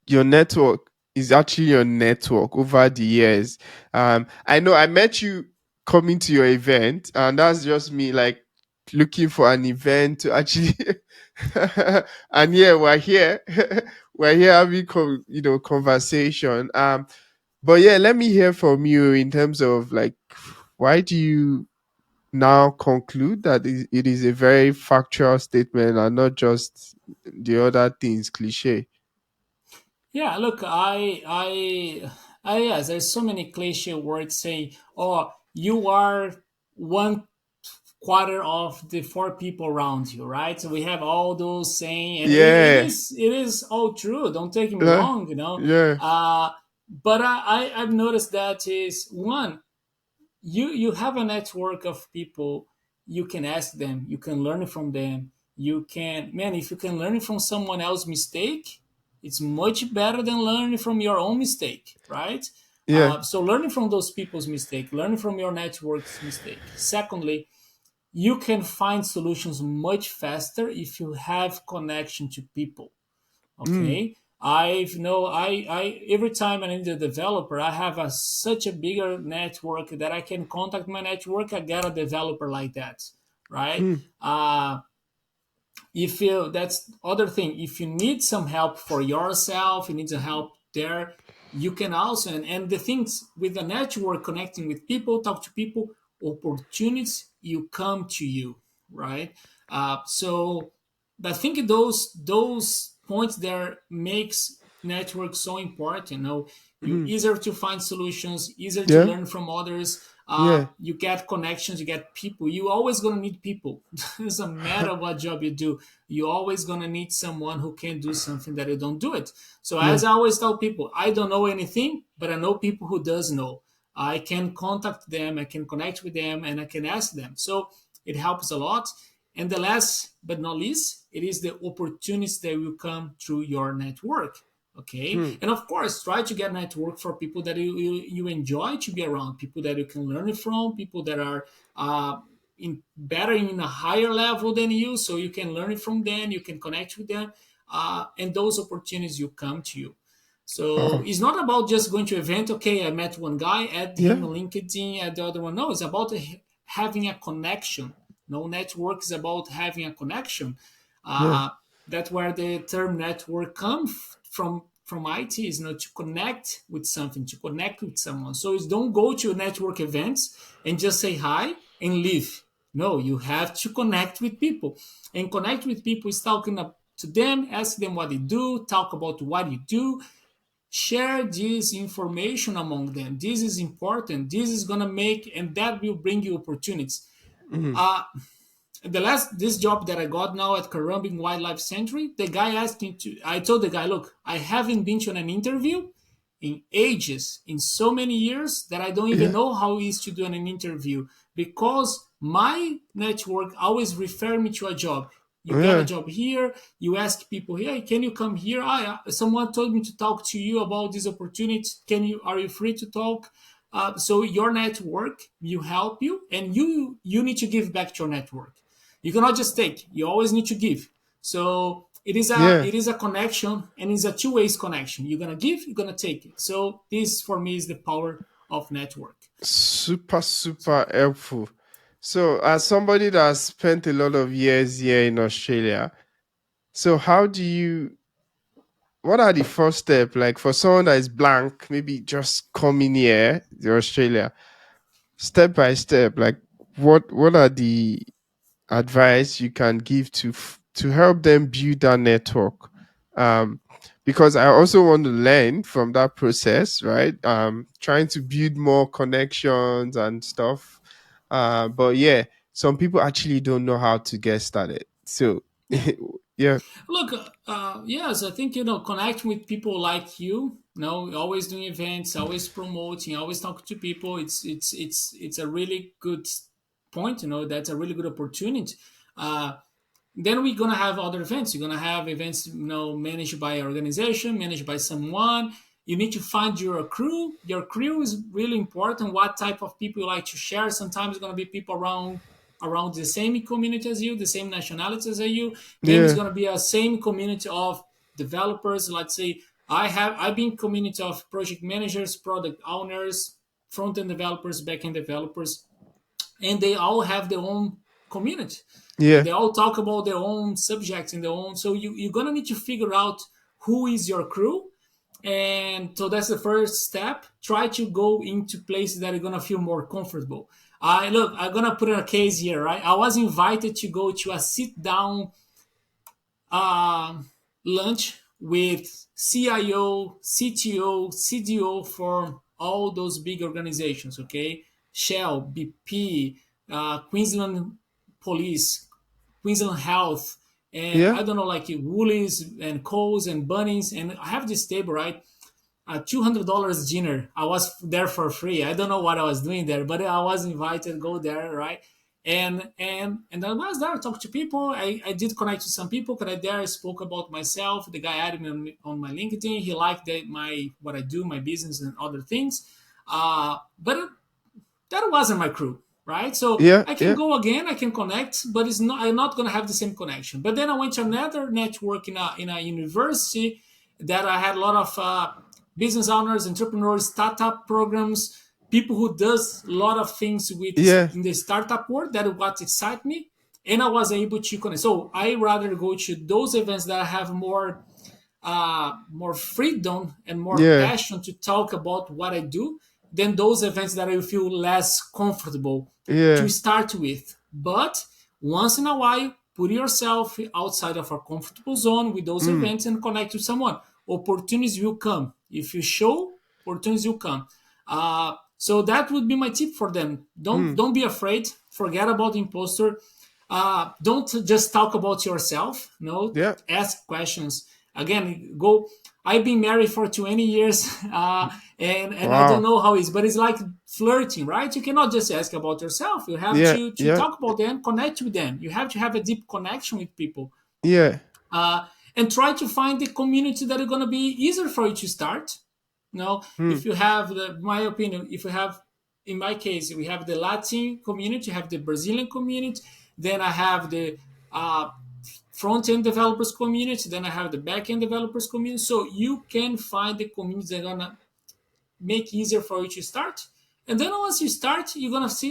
your network is actually your network over the years? I know I met you coming to your event, and that's just me like looking for an event to actually and yeah, we're here. We're here having conversation. But yeah, let me hear from you in terms of like why do you now conclude that it is a very factual statement and not just the other things cliche? yeah. Look, I yes. There's so many cliche words saying, "Oh, you are one quarter of the four people around you," right? So we have all those saying, and Yeah. it is all true. Don't take me uh, wrong, yeah. but I've noticed that is one, you have a network of people. You can ask them, you can learn from them. You can, man, if you can learn from someone else's mistake, it's much better than learning from your own mistake, right? Yeah. So learning from those people's mistake, learning from your network's mistake. Secondly, you can find solutions much faster if you have connection to people. Mm, Okay, I've know I every time I need a developer, I have such a bigger network that I can contact my network. I get a developer like that, right? mm, If you, that's other thing, if you need some help for yourself, you need some help there, you can also, and the things with the network, connecting with people, talk to people, opportunities you come to you, right? So I think those points there makes network so important. You mm. easier to find solutions, easier to Yeah. learn from others. Yeah. You get connections, you get people. You always gonna need people. Doesn't matter what job you do, you always gonna need someone who can do something that you don't do it. So Yeah. as I always tell people, I don't know anything, but I know people who does know. I can contact them, I can connect with them, and I can ask them. So it helps a lot. And the last but not least, it is the opportunities that will come through your network. Okay, Mm, and of course, try to get network for people that you enjoy to be around, people that you can learn from, people that are in better in a higher level than you, so you can learn it from them, you can connect with them, and those opportunities will come to you. So oh, it's not about just going to event. Okay, I met one guy, add him yeah. on LinkedIn, add the other one. No, it's about having a connection. No, network is about having a connection. Yeah. Uh, that's where the term network comes from IT, is to connect with something, to connect with someone. So it's don't go to network events and just say hi and leave. No, you have to connect with people, and connect with people is to them, ask them what they do, talk about what you do, share this information among them. This is important. This is gonna make, and that will bring you opportunities. Mm. Uh, this job that I got now at Karambing Wildlife Sanctuary, the guy asked me to. I told the guy, look, I haven't been to an interview in ages, in so many years that I don't even Yeah. know how it is to do an interview because my network always refer me to a job. You get a Yeah. job here, you ask people, hey, can you come here? Someone told me to talk to you about this opportunity. Are you free to talk? So your network will help you, and you need to give back to your network. You cannot just take. You always need to give. So Yeah. it is a connection, and it's a two ways connection. You're gonna give, you're gonna take it. So this for me is the power of network. Super, super helpful. So, as somebody that has spent a lot of years here in Australia, so how do you, what are the first step like for someone that is blank, maybe just coming here to Australia, step by step, like what are the advice you can give to help them build that network? um because I also want to learn from that process, right? Trying to build more connections and stuff. But yeah, some people actually don't know how to get started, so Yeah. yeah. Look, yes, I think connecting with people like always doing events, always promoting, always talking to people. It's a really good point. That's a really good opportunity. Uh, then we're gonna have other events. You're gonna have events, managed by an organization, managed by someone. You need to find your crew. Your crew is really important. What type of people you like to share? Sometimes it's gonna be people around the same community as you, the same nationalities as you. Maybe it's Yeah. gonna be a same community of developers. Let's say I've been community of project managers, product owners, front end developers, back end developers, and they all have their own community. Yeah. They all talk about their own subjects in their own. So you're gonna need to figure out who is your crew, and so that's the first step. Try to go into places that are gonna feel more comfortable. I'm gonna put in a case here, right? I was invited to go to a sit down uh, lunch with CIO, CTO, CDO for all those big organizations, okay? Shell, BP, Queensland Police, Queensland Health, and Yeah. I don't know, like Woolies and Coles and Bunnings. And I have this table, right? $200 dinner. I was there for free. I don't know what I was doing there, but I was invited to go there, right? And I was there, talked to people. I did connect to some people. Connect there, I spoke about myself. The guy added me on my LinkedIn. He liked my what I do, my business, and other things. But that wasn't my crew, right? So Yeah. I can Yeah. go again, I can connect, but it's not. I'm not gonna have the same connection. But then I went to another network in a university that I had a lot of business owners, entrepreneurs, startup programs, people who does a lot of things with Yeah. in the startup world. That what excite me, and I was able to connect. So I rather go to those events that have more freedom and more Yeah. passion to talk about what I do than those events that I feel less comfortable to Yeah. start with. But once in a while, put yourself outside of a comfortable zone with those Mm. events and connect to someone. Opportunities will come. If you show, opportunities will come. So that would be my tip for them. Don't Mm. don't be afraid. Forget about the imposter. Don't just talk about yourself. No, Yeah. ask questions. Again, go. I've been married for 20 years, and I don't Wow. know how it's, but it's like flirting, right? You cannot just ask about yourself. You have Yeah. to Yeah. talk about them, connect with them. You have to have a deep connection with people, Yeah. uh, and try to find the community that are going to be easier for you to start. Mm. If you have my opinion, if you have, in my case, we have the Latin community, have the Brazilian community, then I have the uh, front end developers community, then I have the back end developers community. So you can find the communities that are gonna make easier for you to start. And then once you start, you're gonna see,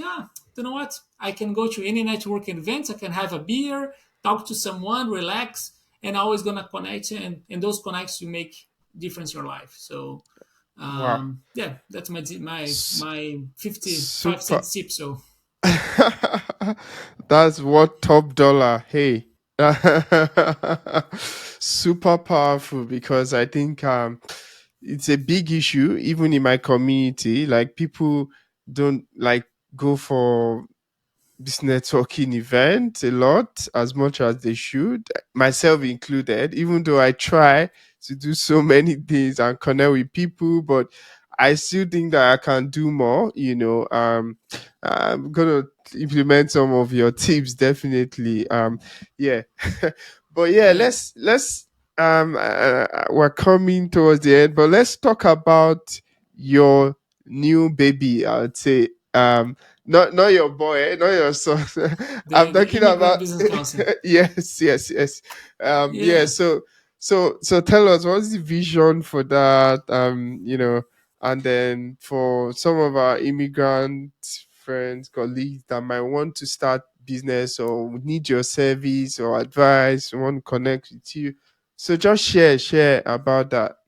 you know what? I can go to any networking events, I can have a beer, talk to someone, relax, and always gonna connect, and those connects will make difference in your life. So Wow. yeah, that's S- my 55 super. cent tip. So That's what top dollar. Hey. super powerful because I think it's a big issue even in my community. Like people don't like go for this networking event a lot as much as they should, myself included, even though I try to do so many things and connect with people, but I still think that I can do more, I'm gonna implement some of your tips definitely. Yeah. But yeah, Yeah. let's we're coming towards the end, but let's talk about your new baby, I would say. Not your boy, not your son. I'm The talking Immigrant about Business Council. yes, yes, yes. Yeah. Yeah. So tell us what's the vision for that? And then for some of our immigrant friends, colleagues that might want to start business or need your service or advice, want to connect with you. So just share about that.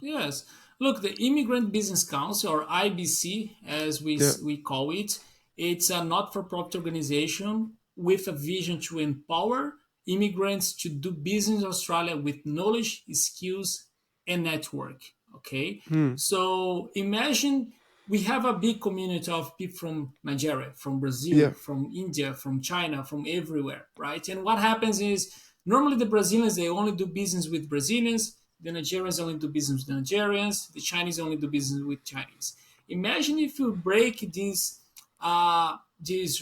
Yes. Look, the Immigrant Business Council, or IBC, as Yeah. we call it, it's a not-for-profit organization with a vision to empower immigrants to do business in Australia with knowledge, skills, and network. Okay. Hmm. So imagine we have a big community of people from Nigeria, from Yeah. Brazil, from India, from China, from everywhere, right? And what happens is normally the Brazilians, they only do business with Brazilians, the Nigerians only do business with Nigerians, the Chinese only do business with Chinese. Imagine if you break this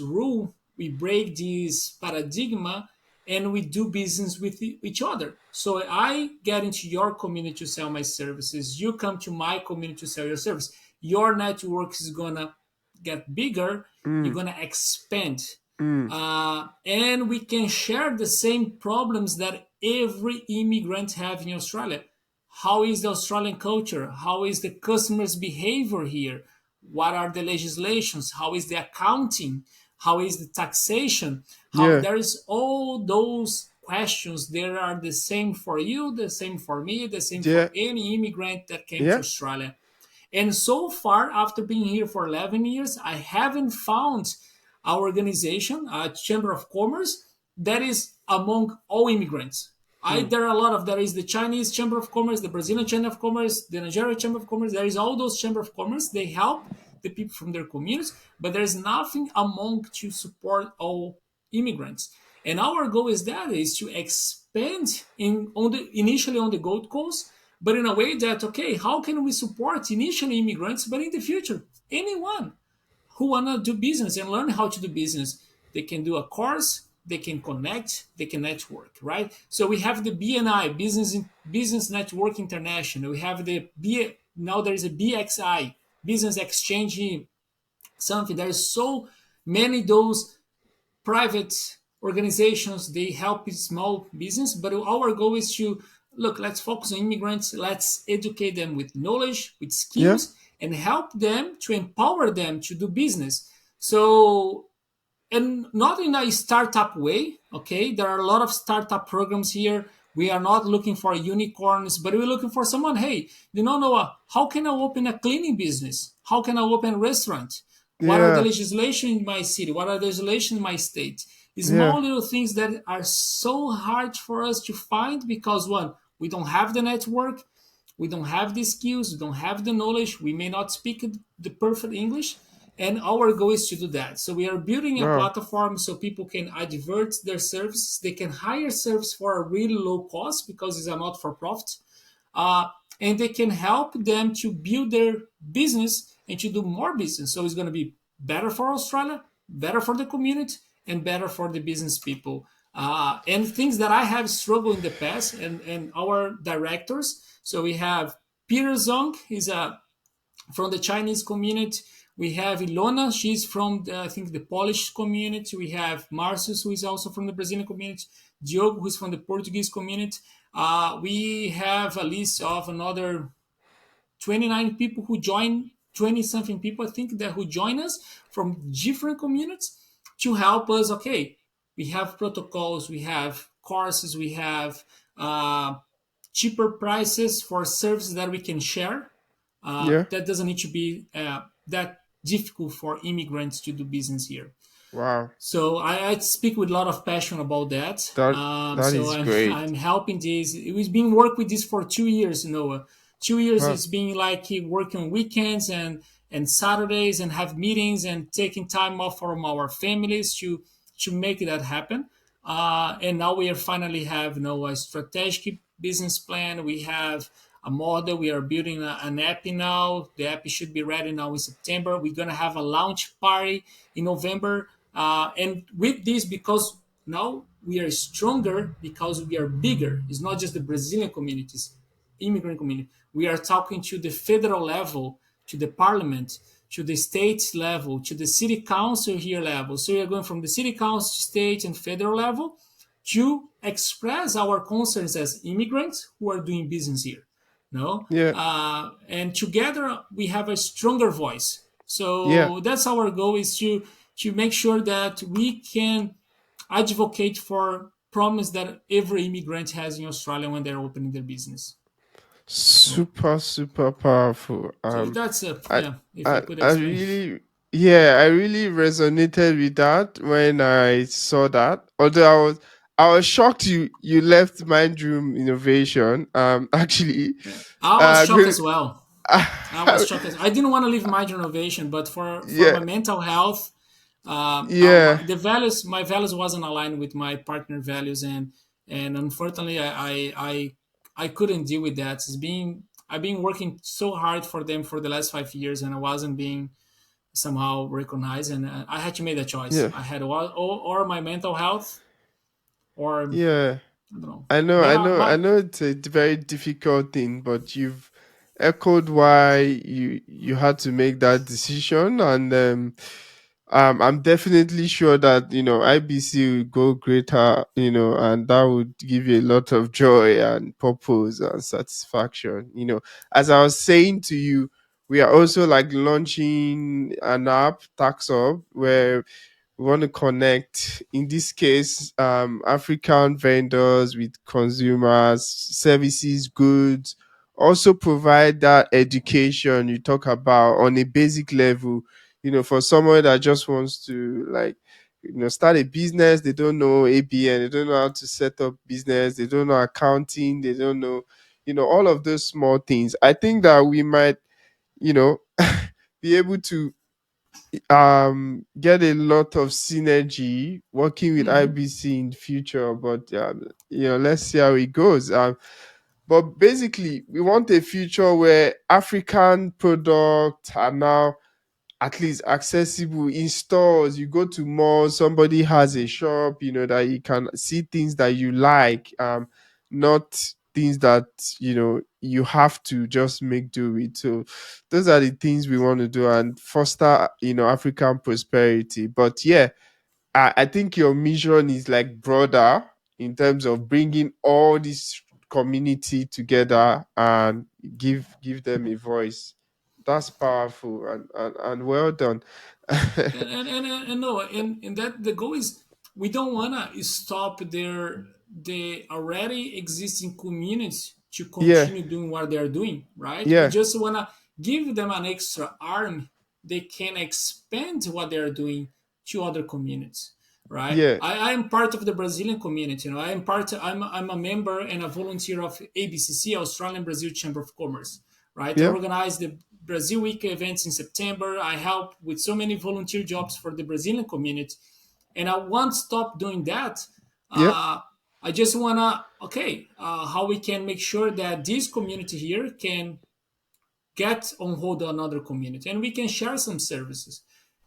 rule, we break this paradigm, and we do business with each other. So I get into your community to sell my services. You come to my community to sell your service. Your network is gonna get bigger. You're Hmm. gonna expand, Hmm. and we can share the same problems that every immigrant have in Australia. How is the Australian culture? How is the customers' behavior here? What are the legislations? How is the accounting? How is the taxation? How Yeah. there is all those questions. There are the same for you, the same for me, the same for Yeah. any immigrant that came to Yeah. Australia. And so far, after being here for 11 years, I haven't found our organization, a Chamber of Commerce, that is among all immigrants. Hmm. There are a lot of, there is the Chinese Chamber of Commerce, the Brazilian Chamber of Commerce, the Nigerian Chamber of Commerce. There is all those Chamber of Commerce. They help the people from their communities, but there is nothing among to support all immigrants. And our goal is to expand initially on the Gold Coast, but in a way that, okay, how can we support initially immigrants, but in the future anyone who want to do business and learn how to do business, they can do a course, they can connect, they can network, right? So we have the BNI, Business Network International. We have now there is a BXI, Business Exchange something. There is so many those private organizations, they help small business, but our goal is to look, let's focus on immigrants, let's educate them with knowledge, with Yeah. skills, and help them to empower them to do business. So, and not in a startup way. Okay, there are a lot of startup programs here. We are not looking for unicorns, but we're looking for someone. Hey, Noah, how can I open a cleaning business? How can I open a restaurant? What are the Yeah. legislation in my city? What are the legislation in my state? Yeah. Small little things that are so hard for us to find because one, we don't have the network, we don't have the skills, we don't have the knowledge, we may not speak the perfect English, and our goal is to do that. So we are building a Wow. platform so people can advert their services, they can hire service for a really low cost because it's a not for profit, uh, and they can help them to build their business and to do more business. So it's going to be better for Australia, better for the community, and better for the business people. And things that I have struggled in the past, and our directors. So we have Peter Zong, he's from the Chinese community. We have Ilona, she's from I think the Polish community. We have Marcius, who is also from the Brazilian community. Diogo, who is from the Portuguese community. We have a list of another 29 people who join, 20 something people, I think, that who join us from different communities to help us. Okay, we have protocols, we have courses, we have cheaper prices for services that we can share. Yeah. That doesn't need to be that difficult for immigrants to do business here. Wow. So I speak with a lot of passion about that. That that So is I'm great. I'm helping this. It was being work with this for 2 years. 2 years Wow. it's been like working on weekends and Saturdays and have meetings and taking time off from our families to make that happen. And now we are finally have a strategic business plan. We have a model. We are building an app now. The app should be ready now in September. We're gonna have a launch party in November. And with this, because now we are stronger because we are bigger. It's not just the Brazilian communities, immigrant community. We are talking to the federal level, to the parliament, to the state level, to the city council here level. So we are going from the city council, state, and federal level to express our concerns as immigrants who are doing business here. No, Yeah. and together we have a stronger voice. Yeah. So that's our goal, is to make sure that we can advocate for promise that every immigrant has in Australia when they're opening their business. No? Super, super powerful. So that's I, yeah. If I I, could I explain. really, yeah, I really resonated with that when I saw that. Although I was shocked you left Mind Room Innovation. Actually, Yeah. I was shocked good. as well. I was shocked. I didn't want to leave my renovation, but for Yeah, my mental health, yeah, the values, my values wasn't aligned with my partner values, and unfortunately, I couldn't deal with that. I've been working so hard for them for the last 5 years, and I wasn't being somehow recognized, and I had to make a choice. yeah, I had or my mental health, or yeah. I don't know. I know, But I know, I my know it's a very difficult thing, but you've echoed why you had to make that decision, and I'm definitely sure that IBC will go greater, and that would give you a lot of joy and purpose and satisfaction. As I was saying to you, we are also like launching an app, Tax Up, where we want to connect, in this case, African vendors with consumers, services, goods, also provide that education you talk about on a basic level, for someone that just wants to, like, start a business. They don't know ABN, they don't know how to set up business, they don't know accounting, they don't know, all of those small things. I think that we might, you know be able to get a lot of synergy working with Mhm. IBC in the future, but let's see how it goes. But basically, we want a future where African products are now at least accessible in stores. You go to malls, somebody has a shop, that you can see things that you like, not things that you have to just make do with. So those are the things we want to do and foster, African prosperity. But yeah, I think your mission is like broader in terms of bringing all this community together and give them a voice. That's powerful and well done. And no, and that the goal is, we don't wanna stop the already existing communities to Yeah, continue doing what they are doing, right? We yeah, just wanna give them an extra arm. They can expand what they are doing to other communities, right? yeah, I am part of the Brazilian community. I am part. I'm a member and a volunteer of ABCC, Australian Brazil Chamber of Commerce, right? I yeah, organize the Brazil Week events in September. I help with so many volunteer jobs for the Brazilian community, and I won't stop doing that. yeah. I just wanna, okay, how we can make sure that this community here can get on hold another community, and we can share some services.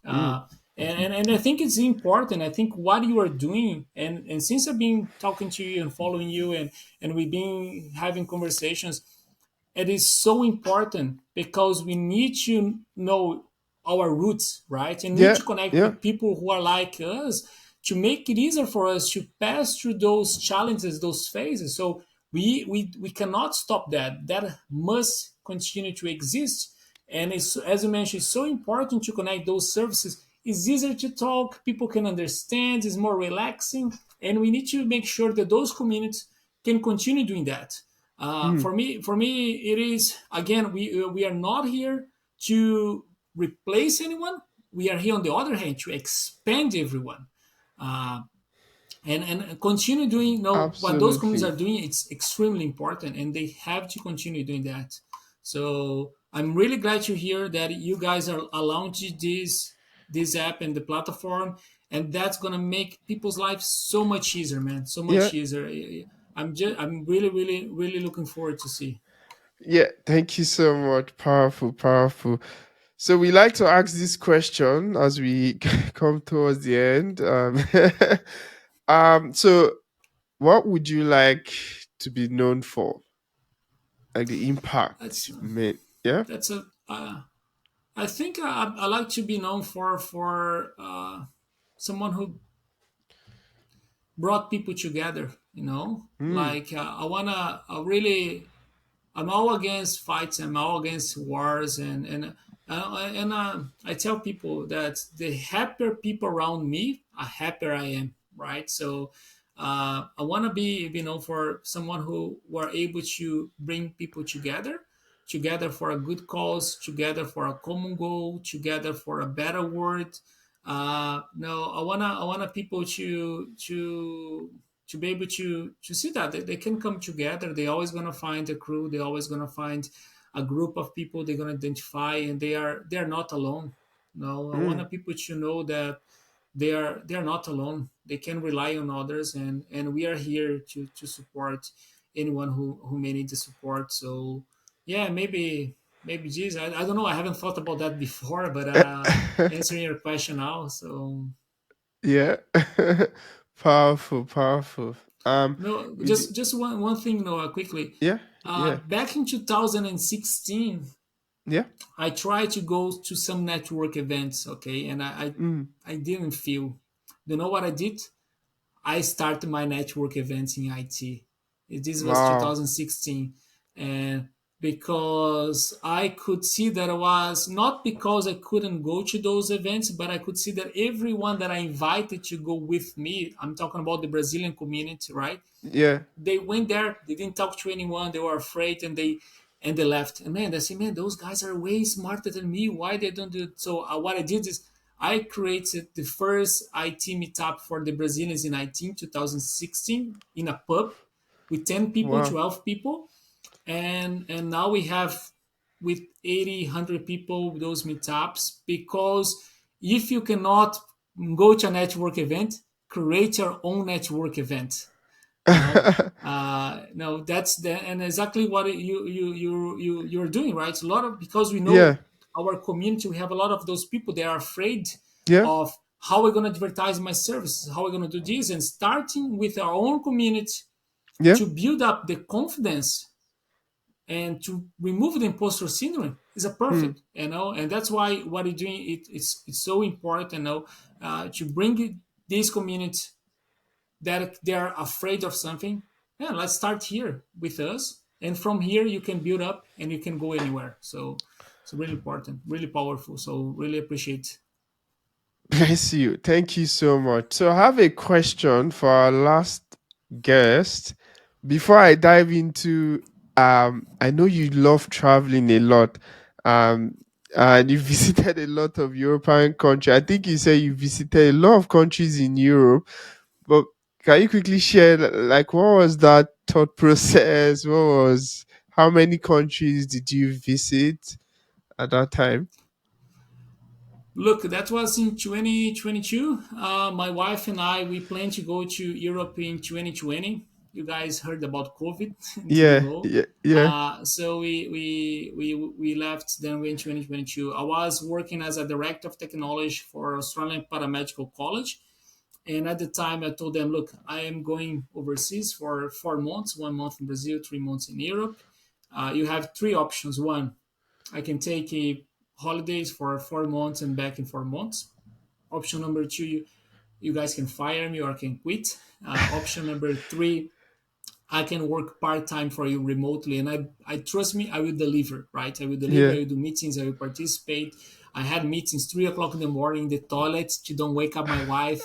Mm, uh, and I think it's important. I think what you are doing, and since I've been talking to you and following you, and we've been having conversations, it is so important because we need to know our roots, right? And need yeah, to connect yeah. with people who are like us to make it easier for us to pass through those challenges, those phases. So we cannot stop that. That must continue to exist. And it's, as you mentioned, it's so important to connect those services. It's easier to talk, people can understand, it's more relaxing, and we need to make sure that those communities can continue doing that. Mm, For me, it is, again, we are not here to replace anyone. we are here on the other hand to expand everyone. Uh, and continue doing, what those companies Absolutely. are doing. It's extremely important, and they have to continue doing that. So I'm really glad to hear that you guys are launching this app and the platform, and that's gonna make people's lives so much easier, man, so Yeah. much easier. I'm really, really, really looking forward to see. Yeah. Thank you so much. Powerful, powerful. So we like to ask this question as we come towards the end. So what would you like to be known for? Like the impact that's you've made. Yeah. that's a I think I like to be known for someone who brought people together. Mm. Like, I wanna really. I'm all against fights. I'm all against wars, and I tell people that the happier people around me, the happier I am. Right. So I want to be, for someone who were able to bring people together for a good cause, together for a common goal, together for a better world. No, I wanna people to be able to see that they can come together. They're always gonna find a crew. They're always gonna find a group of people they're gonna identify, and they're not alone. No, I Mm. want people to know that they're not alone. They can rely on others, and we are here to support anyone who may need the support. So yeah, maybe geez, I don't know. I haven't thought about that before, but answering your question now. So Yeah. Powerful, powerful. no, We do, just one thing, Noah, quickly. yeah, yeah, Back in 2016, yeah. I tried to go to some network events, okay, and Mm. I didn't feel. You know what I did? I started my network events in IT. This was Wow. 2016, and because I could see that it was not because I couldn't go to those events, but I could see that everyone that I invited to go with me, I'm talking about the Brazilian community, right? Yeah. They went there, they didn't talk to anyone, they were afraid, and they left. And man, I say, man, those guys are way smarter than me. Why they don't do it? So what I did is I created the first IT meetup for the Brazilians in IT in 2016 in a pub with 10 people, Wow. 12 people, and now we have with 80, 100 people those meetups. Because if you cannot go to a network event, create your own network event. No, that's the and exactly what you're doing, right? A lot of, because we Yeah. know our community, we have a lot of those people. They are afraid Yeah. of how we're going to advertise my services, how we're going to do this, and starting with our own community Yeah. to build up the confidence and to remove the imposter syndrome is a Hmm. perfect, and that's why what you're doing, it's so important, to bring this community that they're afraid of something. Yeah, let's start here with us, and from here you can build up and you can go anywhere. So really important, really powerful. So really appreciate. Bless you. Thank you so much. So I have a question for our last guest. Before I dive into I know you love traveling a lot. Um and you visited a lot of European countries. I think you said you visited a lot of countries in Europe. But can you quickly share like what was that thought process? What was how many countries did you visit at that time? Look, that was in 2022. My wife and I, we plan to go to Europe in 2020. You guys heard about COVID and didn't Yeah, go. yeah, yeah, So we left. Then we in 2022. I was working as a director of technology for Australian Paramedical College, and at the time I told them, look, I am going overseas for 4 months. 1 month in Brazil, 3 months in Europe. You have three options. One, I can take a holidays for 4 months and back in 4 months. Option number two, you guys can fire me or I can quit. Option number three, I can work part time for you remotely, and I trust me, I will deliver. Right, I will deliver. I yeah. will do meetings. I will participate. I had meetings 3 o'clock in the morning in the toilet to don't wake up my wife.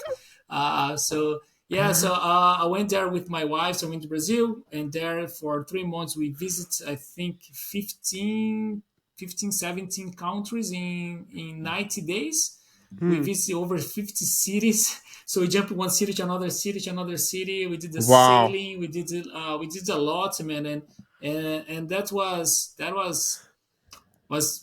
So yeah, so I went there with my wife. So I went to Brazil, and there for 3 months we visit, I think 15, 17 countries in 90 days. We Mm. visited over 50 cities. So we jumped one city to another city to another city. We did the Wow. sailing. We did a lot, man, and that was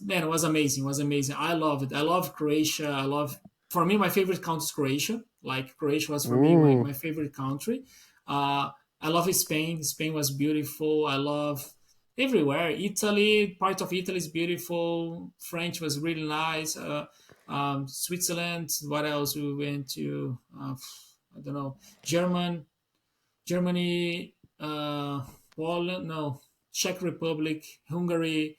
man, it was amazing. It was amazing. I love it. I love Croatia. I love, for me, my favorite country is Croatia. Like, Croatia was for me my, Ooh. my favorite country. uh I love Spain. Spain was beautiful. I love everywhere. Italy, part of Italy is beautiful. French was really nice. Switzerland, what else we went to? I don't know. Germany, Poland, no, Czech Republic, Hungary,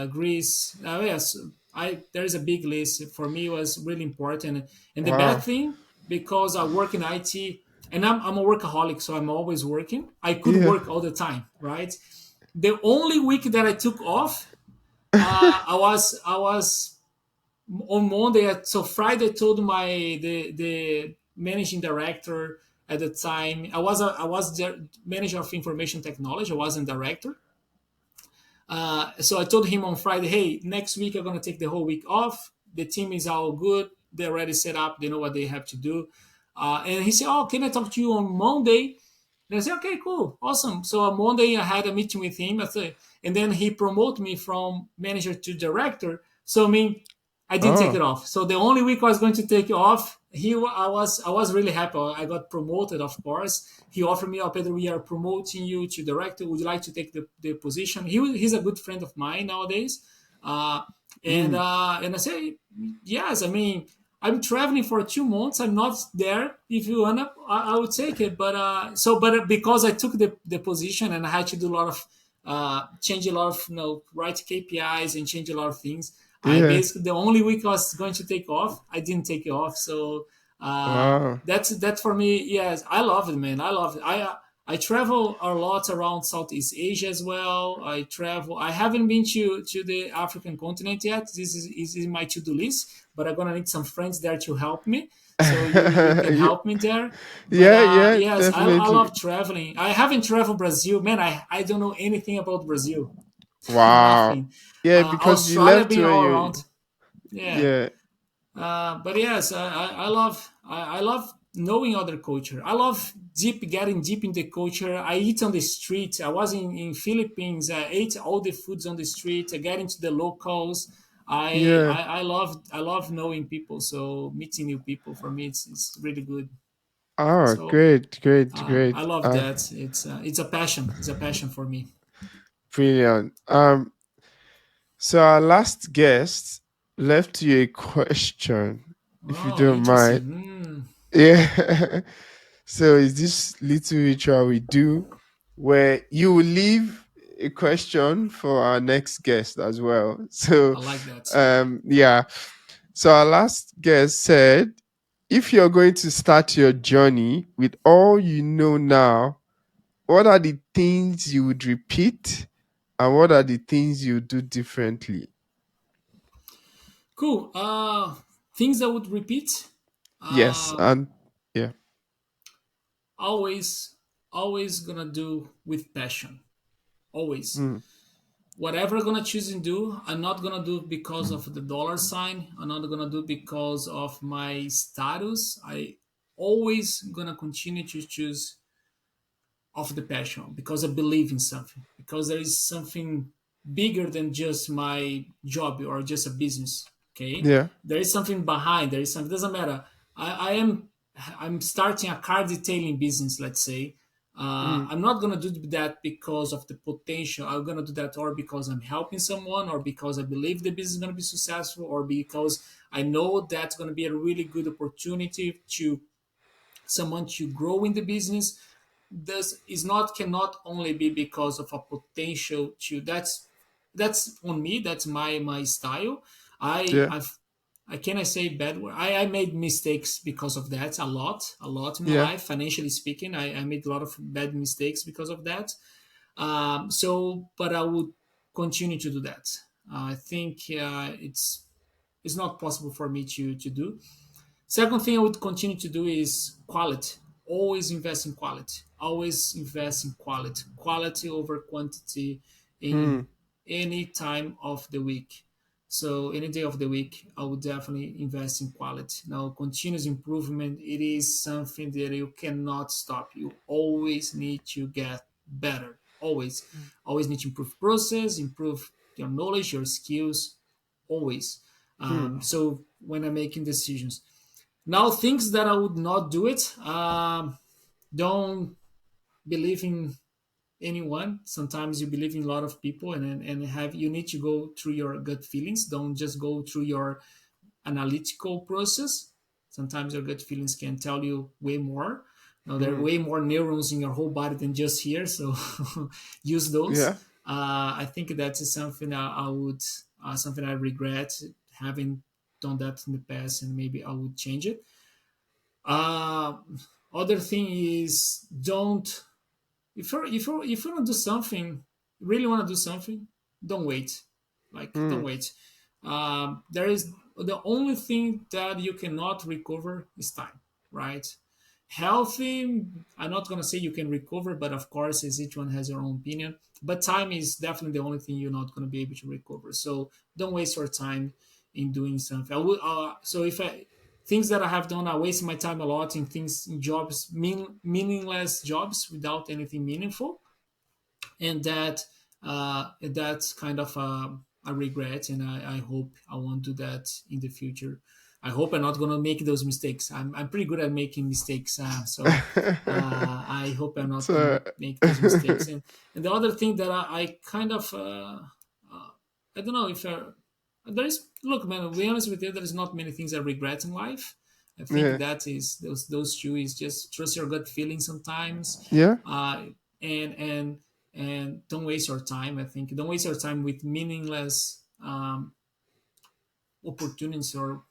Greece. Yes, I there is a big list. For me, it was really important. And the bad Wow. thing, because I work in IT, and I'm a workaholic, so I'm always working. I could Yeah. work all the time, right? The only week that I took off, I was on Monday. So Friday, I told the managing director at the time. I was the manager of information technology. I wasn't director. So I told him on Friday, hey, next week I'm gonna take the whole week off. The team is all good. They're already set up. They know what they have to do. And he said, oh, can I talk to you on Monday? And I said, okay, cool, awesome. So on Monday I had a meeting with him. I said, and then he promoted me from manager to director. So I mean, I didn't take Oh. it off. So the only week I was going to take off, I was really happy. I got promoted, of course. He offered me, oh, Pedro, we are promoting you to director. Would you like to take the position? He's a good friend of mine nowadays. Uh, Mm. and I say, yes. I mean, I'm traveling for 2 months. I'm not there. If you wanna, I would take it. But because I took the position and I had to do a lot of change a lot of write KPIs and change a lot of things. I Yeah. basically, the only week I was going to take off, I didn't take it off. So Wow. that's for me. Yes, I love it, man. I love it. I travel a lot around Southeast Asia as well. I travel. I haven't been to the African continent yet. This is in my to do list, but I'm gonna need some friends there to help me. So you can Yeah. help me there. But Yeah, yes, I definitely. love traveling. I haven't traveled Brazil, man. I don't know anything about Brazil. Wow. Nothing. Yeah, because you Australia left being when all you. around. Yeah. Yeah. But yes, I love knowing other culture. I love getting deep in the culture. I eat on the street. I was in Philippines. I ate all the foods on the street. I get into the locals. Yeah. I love knowing people. So meeting new people, for me, it's really good. Oh, So great, great, I great. love that. It's a passion. It's a passion for me. Brilliant. So our last guest left you a question, if you Oh, don't mind. interesting. Hmm. Yeah. So it's this little ritual we do where you will leave a question for our next guest as well. So I like that. yeah. So our last guest said, if you're going to start your journey with all you know now, what are the things you would repeat and what are the things you do differently? Cool. Things I would repeat. Yes, Um, and yeah. always, always gonna do with passion. Always. Mm, Whatever I'm gonna choose and do, I'm not gonna do because of the dollar sign. I'm not gonna do because of my status. I always gonna continue to choose of the passion because I believe in something. Because there is something bigger than just my job or just a business. Okay, yeah. there is something behind. There is something. Doesn't matter. I'm starting a car detailing business. Let's say. Mm, I'm not gonna do that because of the potential. I'm gonna do that or because I'm helping someone, or because I believe the business is gonna be successful, or because I know that's gonna be a really good opportunity to someone to grow in the business. This is not cannot only be because of a potential to that's on me. That's my style. I yeah. I've I can I say bad word. I made mistakes because of that, a lot in my Yeah. life. Financially speaking, I made a lot of bad mistakes because of that. But I would continue to do that. I think it's not possible for me to do. Second thing I would continue to do is quality. Always invest in quality. Always invest in quality. Quality over quantity in Mm, any time of the week. So any day of the week, I would definitely invest in quality. Now, continuous improvement, it is something that you cannot stop. You always need to get better. Always need to improve process, improve your knowledge, your skills, always. Hmm. So when I'm making decisions, now things that I would not do it. Don't believe in anyone. Sometimes you believe in a lot of people, and have you need to go through your gut feelings. Don't just go through your analytical process. Sometimes your gut feelings can tell you way more. Now there are Hmm. way more neurons in your whole body than just here, so use those. Yeah. I think that is something I would something I regret having done that in the past, and maybe I would change it. Uh, Other thing is, don't if you want to do something, really want to do something, don't wait. Like, Hmm. don't wait. There is the only thing that you cannot recover is time, right? Healthy, I'm not gonna say you can recover, but of course, as each one has their own opinion. But time is definitely the only thing you're not gonna be able to recover. So don't waste your time in doing something. So if I things that I have done, I waste my time a lot in things in jobs, meaningless jobs without anything meaningful, and that's kind of a regret, and I hope I won't do that in the future. I hope I'm not gonna make those mistakes. I'm pretty good at making mistakes, so I hope I'm not gonna So, make those mistakes. And the other thing that I kind of I don't know if there is, look, man, to be honest with you, there is not many things I regret in life. I think yeah. that is those two is just trust your gut feeling sometimes, Yeah. uh, and don't waste your time. I think don't waste your time with meaningless opportunities or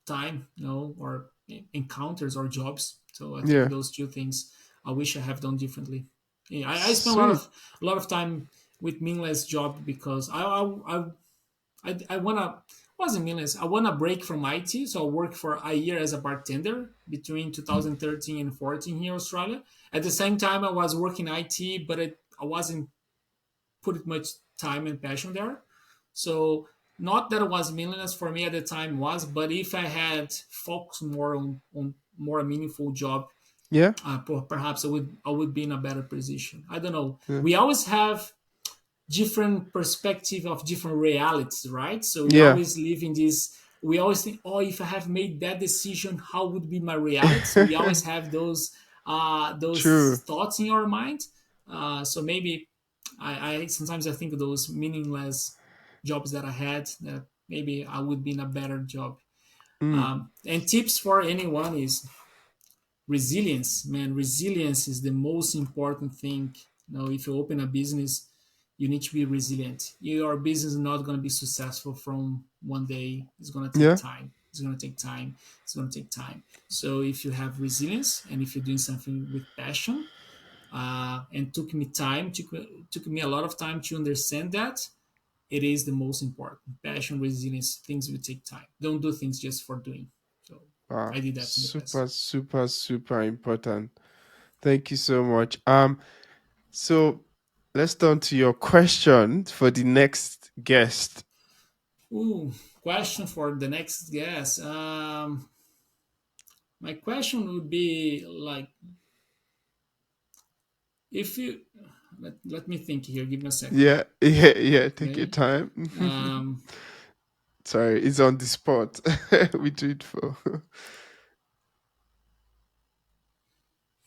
time, or encounters or jobs. So I think Yeah. those two things I wish I have done differently. Yeah, I spent Sweet. a lot of time with meaningless job because I wanna wasn't meaningless. I want to break from IT, so I worked for a year as a bartender between 2013 and 14 here in Australia. At the same time, I was working IT, but I wasn't put much time and passion there. So not that it was meaningless for me at the time was, but if I had focused more on more meaningful job, Yeah. perhaps I would be in a better position. I don't know. Yeah. We always have different perspective of different realities, right? So we Yeah. always live in this. We always think, oh, if I have made that decision, how would be my reality? So we always have those True. thoughts in our mind. So maybe I sometimes I think of those meaningless jobs that I had, that maybe I would be in a better job. Mm. And tips for anyone is resilience. Man, resilience is the most important thing. If you open a business, you need to be resilient. Your business is not going to be successful from one day. It's going to take Yeah. time. It's going to take time. It's going to take time. So if you have resilience, and if you're doing something with passion, and took me a lot of time to understand that, it is the most important. Passion, resilience, things will take time. Don't do things just for doing. So Wow. I did that in the past. Super, super, super important. Thank you so much. So let's turn to your question for the next guest. Ooh, question for the next guest. My question would be like, if you let me think here. Give me a second. Yeah, yeah, yeah. Take your Okay. time. Um, Sorry, it's on the spot. We do it for.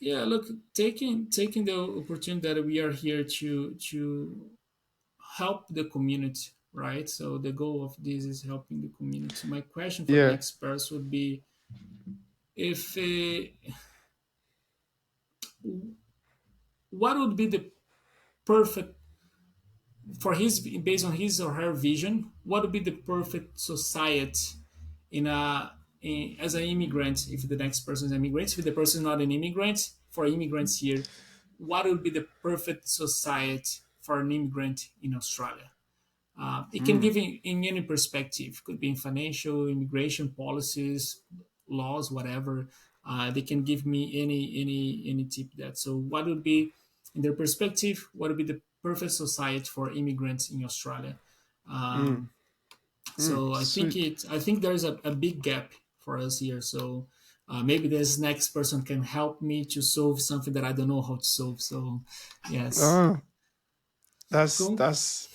yeah. Look, taking the opportunity that we are here to help the community, right? So the goal of this is helping the community. My question for the Yeah. next person would be, if what would be the perfect for his based on his or her vision, what would be the perfect society in as an immigrant, if the next person is an immigrant, if the person is not an immigrant, for immigrants here, what would be the perfect society for an immigrant in Australia? It can Mm. give in any perspective. Could be in financial, immigration policies, laws, whatever. They can give me any tip that. So, what would be, in their perspective, what would be the perfect society for immigrants in Australia? Mm. Um, So Sweet. I think there's a big gap for us here. So maybe this next person can help me to solve something that I don't know how to solve. So yes, Ah, that's cool. that's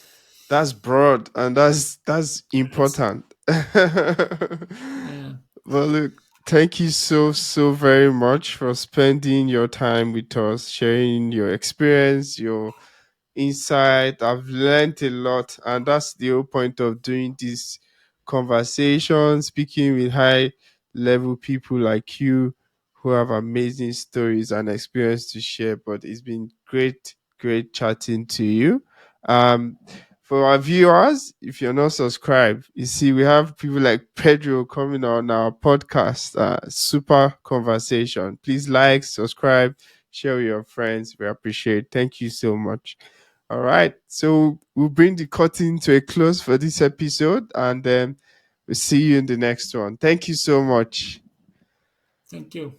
that's broad and that's Yes, important. yeah. Well, look, thank you so very much for spending your time with us, sharing your experience, your insight. I've learned a lot, and that's the whole point of doing this conversation, speaking with high level people like you who have amazing stories and experience to share. But it's been great chatting to you. Um, for our viewers, if you're not subscribed, you see we have people like Pedro coming on our podcast. Super conversation. Please like, subscribe, share with your friends. We appreciate it. Thank you so much. All right. So we'll bring the cutting to a close for this episode, and we'll see you in the next one. Thank you so much. Thank you.